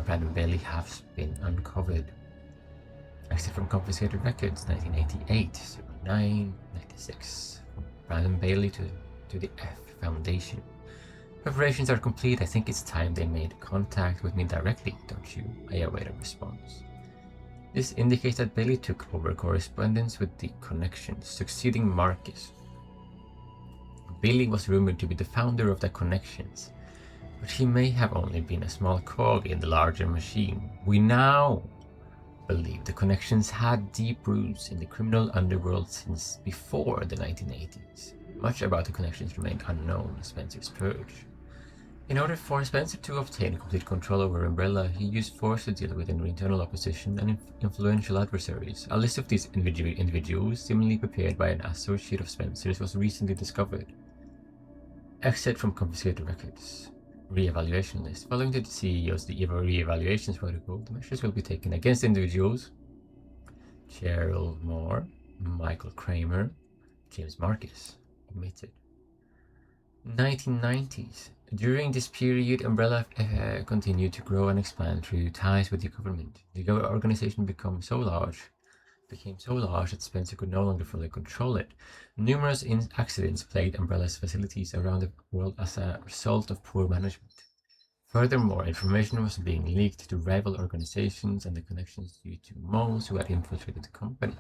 Brandon Bailey have been uncovered, except from confiscated records, 1988, 09, 96, from Brandon Bailey to the F Foundation. Preparations are complete. I think it's time they made contact with me directly, don't you? I await a response. This indicates that Bailey took over correspondence with the Connections, succeeding Marcus. Bailey was rumored to be the founder of the Connections, but he may have only been a small cog in the larger machine. We now believe the Connections had deep roots in the criminal underworld since before the 1980s. Much about the Connections remained unknown in Spencer's purge. In order for Spencer to obtain complete control over Umbrella, he used force to deal with internal opposition and influential adversaries. A list of these individuals, seemingly prepared by an associate of Spencer's, was recently discovered. Except from confiscated records. Re-evaluation list. Following the CEO's re-evaluations protocol, the measures will be taken against individuals: Cheryl Moore, Michael Kramer, James Marcus, omitted. 1990s. During this period, Umbrella continued to grow and expand through ties with the government. The organization became so large that Spencer could no longer fully control it. Numerous accidents plagued Umbrella's facilities around the world as a result of poor management. Furthermore, information was being leaked to rival organizations and the Connections due to moles who had infiltrated the company.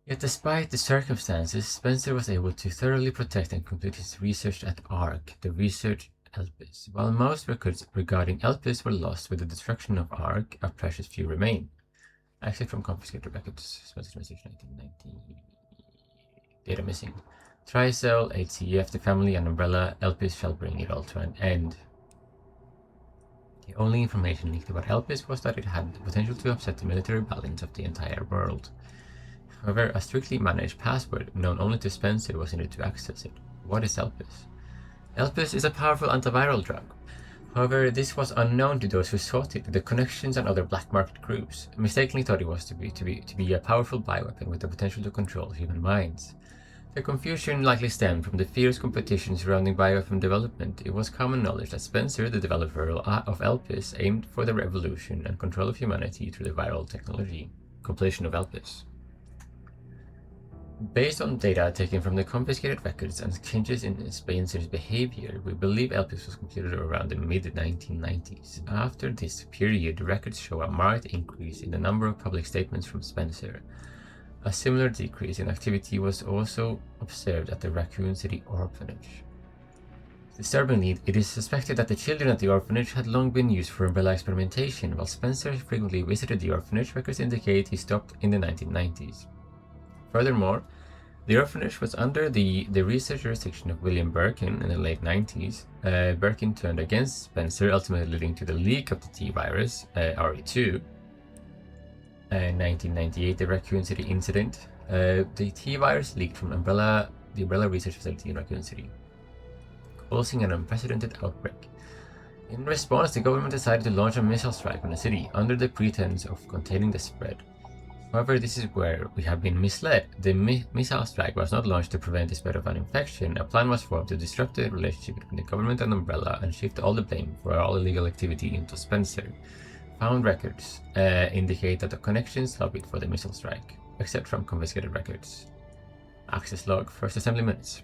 Yet despite the circumstances, Spencer was able to thoroughly protect and complete his research at ARC, the research Elpis. While most records regarding Elpis were lost with the destruction of ARC, a precious few remain. Except from confiscated records, Spencer's message 1990, data missing. Tricell, ATF, the family, and Umbrella, Elpis shall bring it all to an end. The only information leaked about Elpis was that it had the potential to upset the military balance of the entire world. However, a strictly managed password known only to Spencer was needed to access it. What is Elpis? Elpis is a powerful antiviral drug. However, this was unknown to those who sought it, the connections and other black market groups mistakenly thought it was to be a powerful bioweapon with the potential to control human minds. The confusion likely stemmed from the fierce competition surrounding bioweapon development. It was common knowledge that Spencer, the developer of Elpis, aimed for the revolution and control of humanity through the viral technology. Completion of Elpis. Based on data taken from the confiscated records and changes in Spencer's behavior, we believe Elpis was completed around the mid-1990s. After this period, records show a marked increase in the number of public statements from Spencer. A similar decrease in activity was also observed at the Raccoon City orphanage. Disturbingly, it is suspected that the children at the orphanage had long been used for umbrella experimentation. While Spencer frequently visited the orphanage, records indicate he stopped in the 1990s. Furthermore, the orphanage was under the research jurisdiction of William Birkin in the late 90s. Birkin turned against Spencer, ultimately leading to the leak of the T-virus, RE2. In 1998, the Raccoon City incident. The T-virus leaked from the Umbrella Research Facility in Raccoon City, causing an unprecedented outbreak. In response, the government decided to launch a missile strike on the city under the pretense of containing the spread. However, this is where we have been misled. The missile strike was not launched to prevent the spread of an infection. A plan was formed to disrupt the relationship between the government and Umbrella and shift all the blame for all illegal activity into Spencer. Found records indicate that the connections lobbied for the missile strike, except from confiscated records. Access log, first assembly minutes.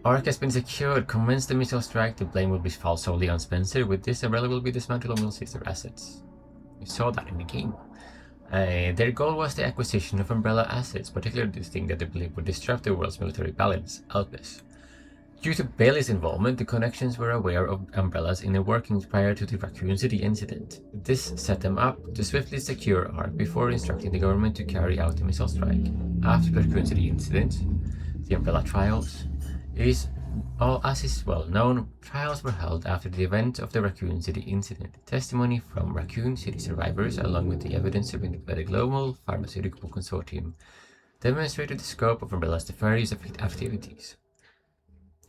ARC has been secured. Commence the missile strike. The blame will be falls solely on Spencer. With this, Umbrella will be dismantled and will seize their assets. We saw that in the game. Their goal was the acquisition of Umbrella assets, particularly this thing that they believed would disrupt the world's military balance, Elpis. Due to Bailey's involvement, the connections were aware of Umbrella's inner workings prior to the Raccoon City incident. This set them up to swiftly secure ARC before instructing the government to carry out the missile strike. After the Raccoon City incident, the Umbrella trials, as is well known, trials were held after the event of the Raccoon City incident. Testimony from Raccoon City survivors, along with the evidence submitted by the Global Pharmaceutical Consortium, demonstrated the scope of Umbrella's nefarious activities.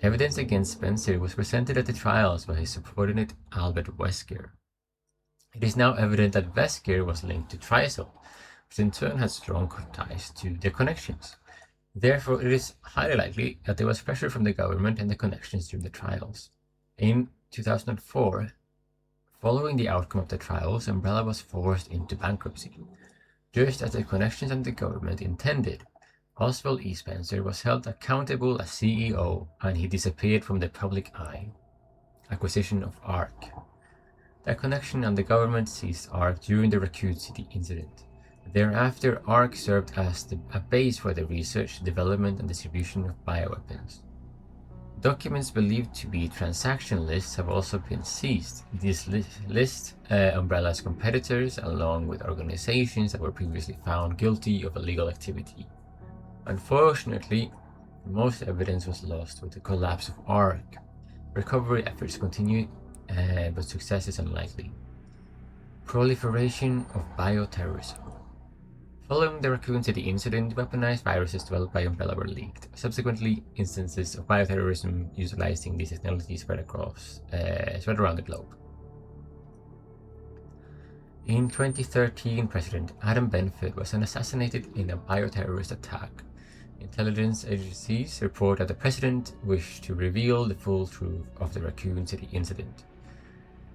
Evidence against Spencer was presented at the trials by his subordinate Albert Wesker. It is now evident that Wesker was linked to Trisol, which in turn had strong ties to the connections. Therefore, it is highly likely that there was pressure from the government and the connections during the trials. In 2004, following the outcome of the trials, Umbrella was forced into bankruptcy. Just as the connections and the government intended, Oswald E. Spencer was held accountable as CEO and he disappeared from the public eye. Acquisition of ARC. The connection and the government seized ARC during the Raccoon City incident. Thereafter, ARC served as a base for the research, development, and distribution of bioweapons. Documents believed to be transaction lists have also been seized. These list Umbrella's competitors, along with organizations that were previously found guilty of illegal activity. Unfortunately, most evidence was lost with the collapse of ARC. Recovery efforts continue, but success is unlikely. Proliferation of bioterrorism. Following the Raccoon City incident, weaponized viruses developed by Umbrella were leaked. Subsequently, instances of bioterrorism utilizing these technologies spread around the globe. In 2013, President Adam Benford was assassinated in a bioterrorist attack. Intelligence agencies report that the president wished to reveal the full truth of the Raccoon City incident.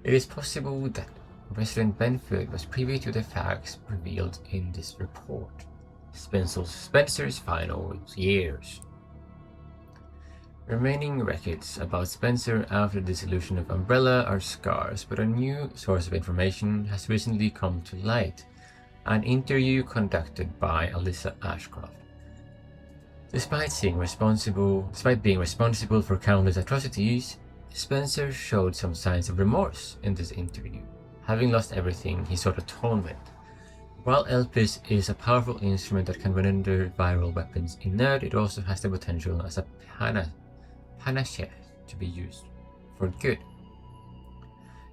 It is possible that President Benford was privy to the facts revealed in this report. Spencer's final years. Remaining records about Spencer after the dissolution of Umbrella are scarce, but a new source of information has recently come to light. An interview conducted by Alyssa Ashcroft. Despite being responsible for countless atrocities, Spencer showed some signs of remorse in this interview. Having lost everything, he sought atonement. While Elpis is a powerful instrument that can render viral weapons inert, it also has the potential as a panacea to be used for good.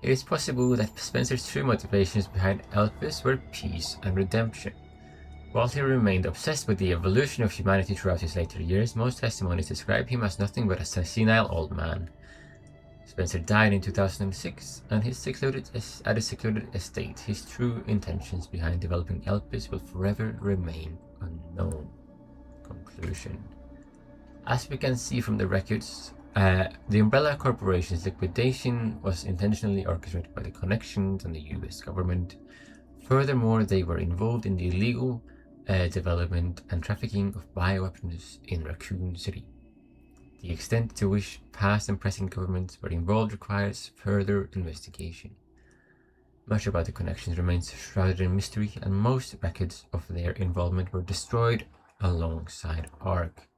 It is possible that Spencer's true motivations behind Elpis were peace and redemption. While he remained obsessed with the evolution of humanity throughout his later years, most testimonies describe him as nothing but a senile old man. Spencer died in 2006, and at his secluded estate, his true intentions behind developing Elpis will forever remain unknown. Conclusion. As we can see from the records, the Umbrella Corporation's liquidation was intentionally orchestrated by the connections and the US government. Furthermore, they were involved in the illegal development and trafficking of bioweapons in Raccoon City. The extent to which past and present governments were involved requires further investigation. Much about the connections remains shrouded in mystery, and most records of their involvement were destroyed alongside ARC.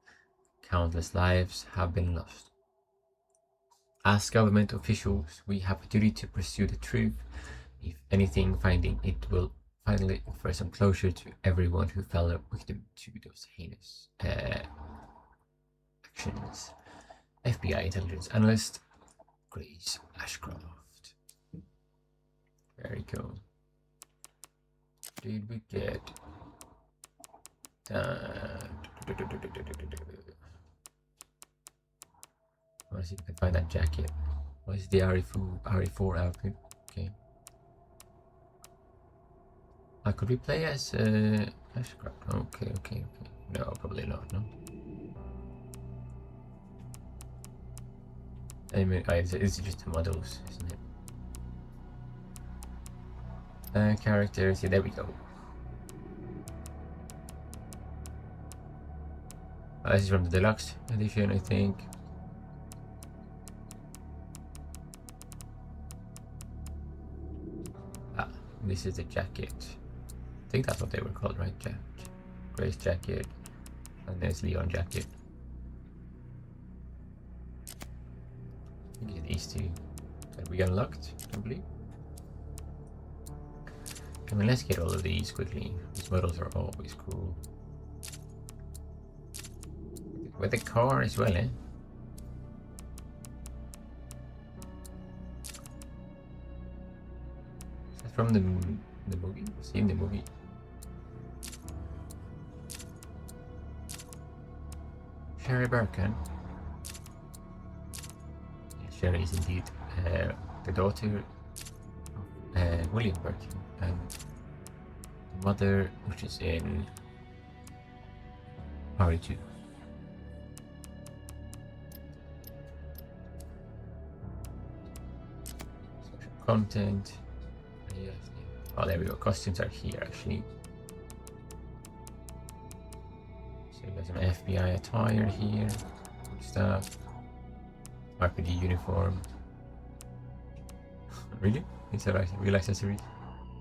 Countless lives have been lost. As government officials, we have a duty to pursue the truth. If anything, finding it will finally offer some closure to everyone who fell victim to those heinous actions. FBI intelligence analyst Grace Ashcroft. Very cool. Did we get let's see if we can find that jacket. What is the RE4 outfit? Okay. Could we play as Ashcroft? Okay. No, probably not, no. I mean, it's just the models, isn't it? Characters, yeah, there we go. This is from the deluxe edition, I think. This is the jacket. I think that's what they were called, right? Grace jacket. And there's Leon jacket. I think these two that we unlocked, I believe. I mean, let's get all of these quickly. These models are always cool. With the car as well, eh? Is that from the movie? Seen the movie? Sherry Birkin. Sherry is indeed the daughter of William Birkin, and the mother, which is in RE2. Social content. Yes. Oh, there we go. Costumes are here actually. So we got some FBI attire here. Good stuff. RPG uniform. Really? It's a real accessory.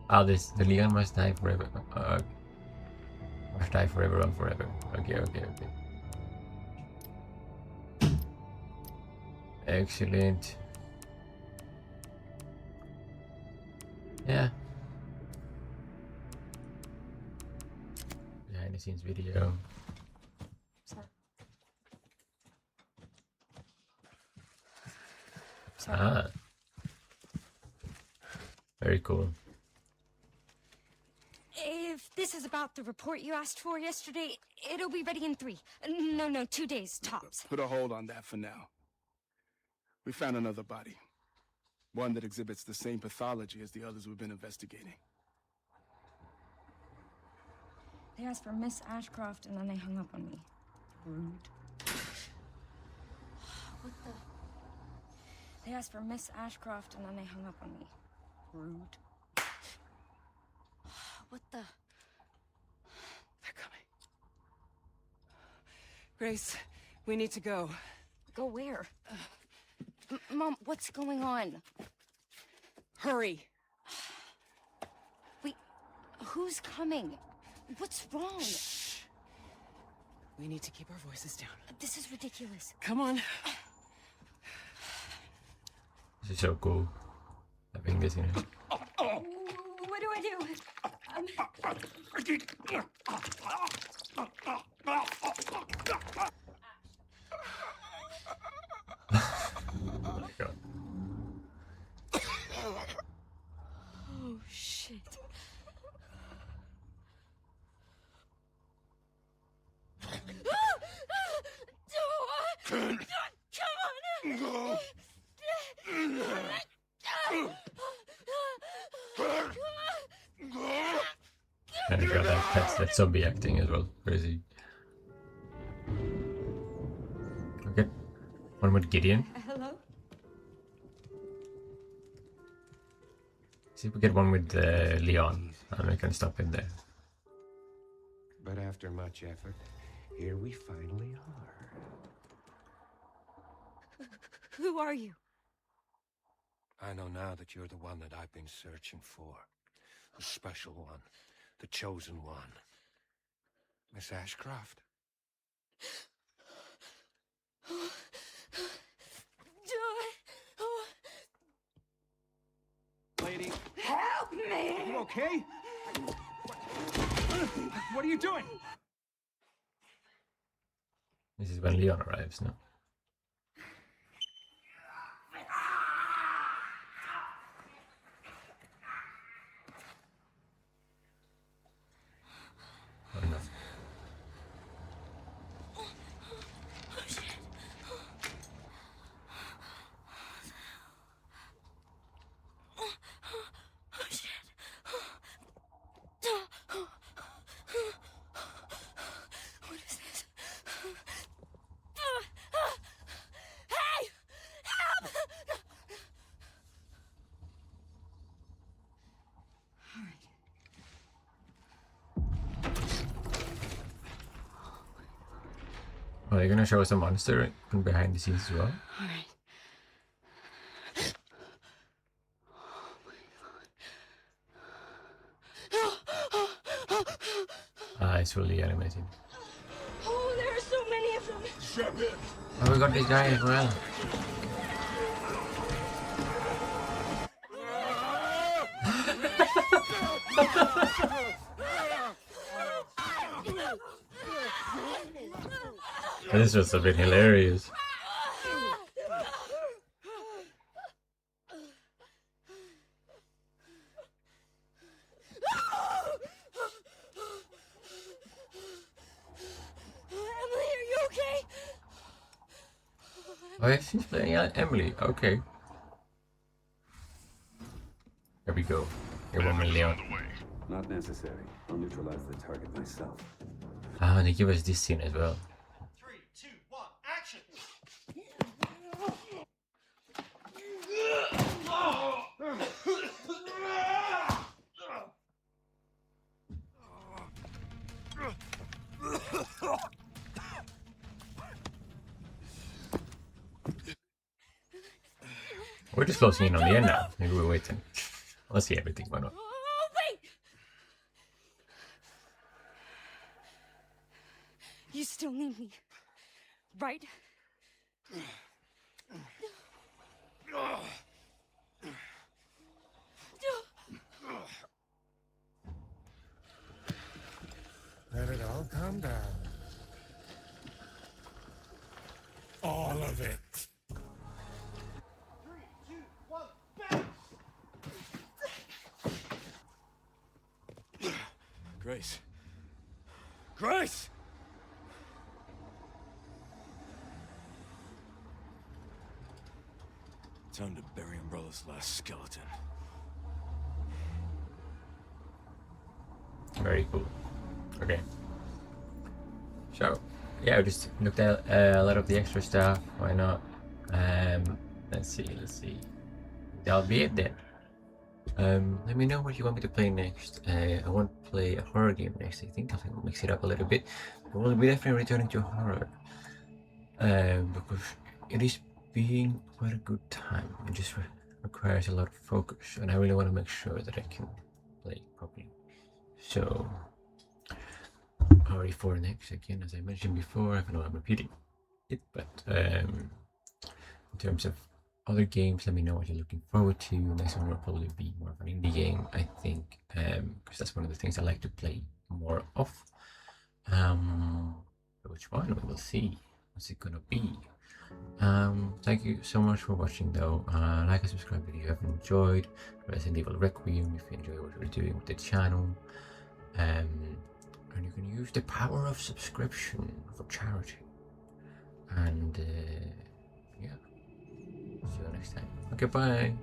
Ah, this the Leon must die forever. Must die forever and forever. Okay. Excellent. Yeah. Behind the scenes video. Ah. Very cool. If this is about the report you asked for yesterday, it'll be ready in 3. No, 2 days, tops. Put a hold on that for now. We found another body. One that exhibits the same pathology as the others we've been investigating. They asked for Miss Ashcroft and then they hung up on me. Rude. What the? They asked for Miss Ashcroft and then they hung up on me. Rude. What the? They're coming. Grace, we need to go. Go where? Mom, what's going on? Hurry. Wait, who's coming? What's wrong? Shh. We need to keep our voices down. This is ridiculous. Come on. This is so cool. Having this in it. What do I do? Oh my god. Oh shit. And you got that zombie acting as well. Crazy. Okay. One with Gideon. Hello? See if we get one with Leon. And we can stop in there. But after much effort, here we finally are. Who are you? I know now that you're the one that I've been searching for. The special one. The chosen one. Miss Ashcroft. Lady. Help me! Are you okay? What are you doing? This is when Leon arrives now. Oh no. What is this? Hey! Help! Oh, they're gonna show us a monster from behind the scenes as well. Alright. Ah, it's fully animated. Oh, there are so many of them. Strap in. Oh, we got this guy as well. This was a bit hilarious. Emily, are you okay? Oh, yeah, she's playing Emily. Okay. Here we go. Here one with Leon. Not necessary. I'll neutralize the target myself. Ah, and they give us this scene as well. 3, 2, 1, action! We're just closing in on the end now. Maybe we're waiting. Let's see everything. Why not? Oh, wait! You still need me, right? Let it all come down. All of it. 3, 2, 1, bounce! Grace. Grace! Time to bury Umbrella's last skeleton. Very cool. Okay. So, yeah, I just looked at a lot of the extra stuff. Why not? Let's see. That'll be it then. Let me know what you want me to play next. I want to play a horror game next. I think I'll mix it up a little bit. We'll be definitely returning to horror. Because it is being quite a good time. It just requires a lot of focus, and I really want to make sure that I can play properly. So, RE4 next again, as I mentioned before. I know I'm repeating it, but in terms of other games, let me know what you're looking forward to. Next one will probably be more of an indie game, I think, because that's one of the things I like to play more of. Which one we will see. What's it gonna be? Thank you so much for watching though. Like and subscribe if you have enjoyed Resident Evil Requiem, if you enjoy what we're doing with the channel. And you can use the power of subscription for charity. And yeah, see you next time. Okay, bye.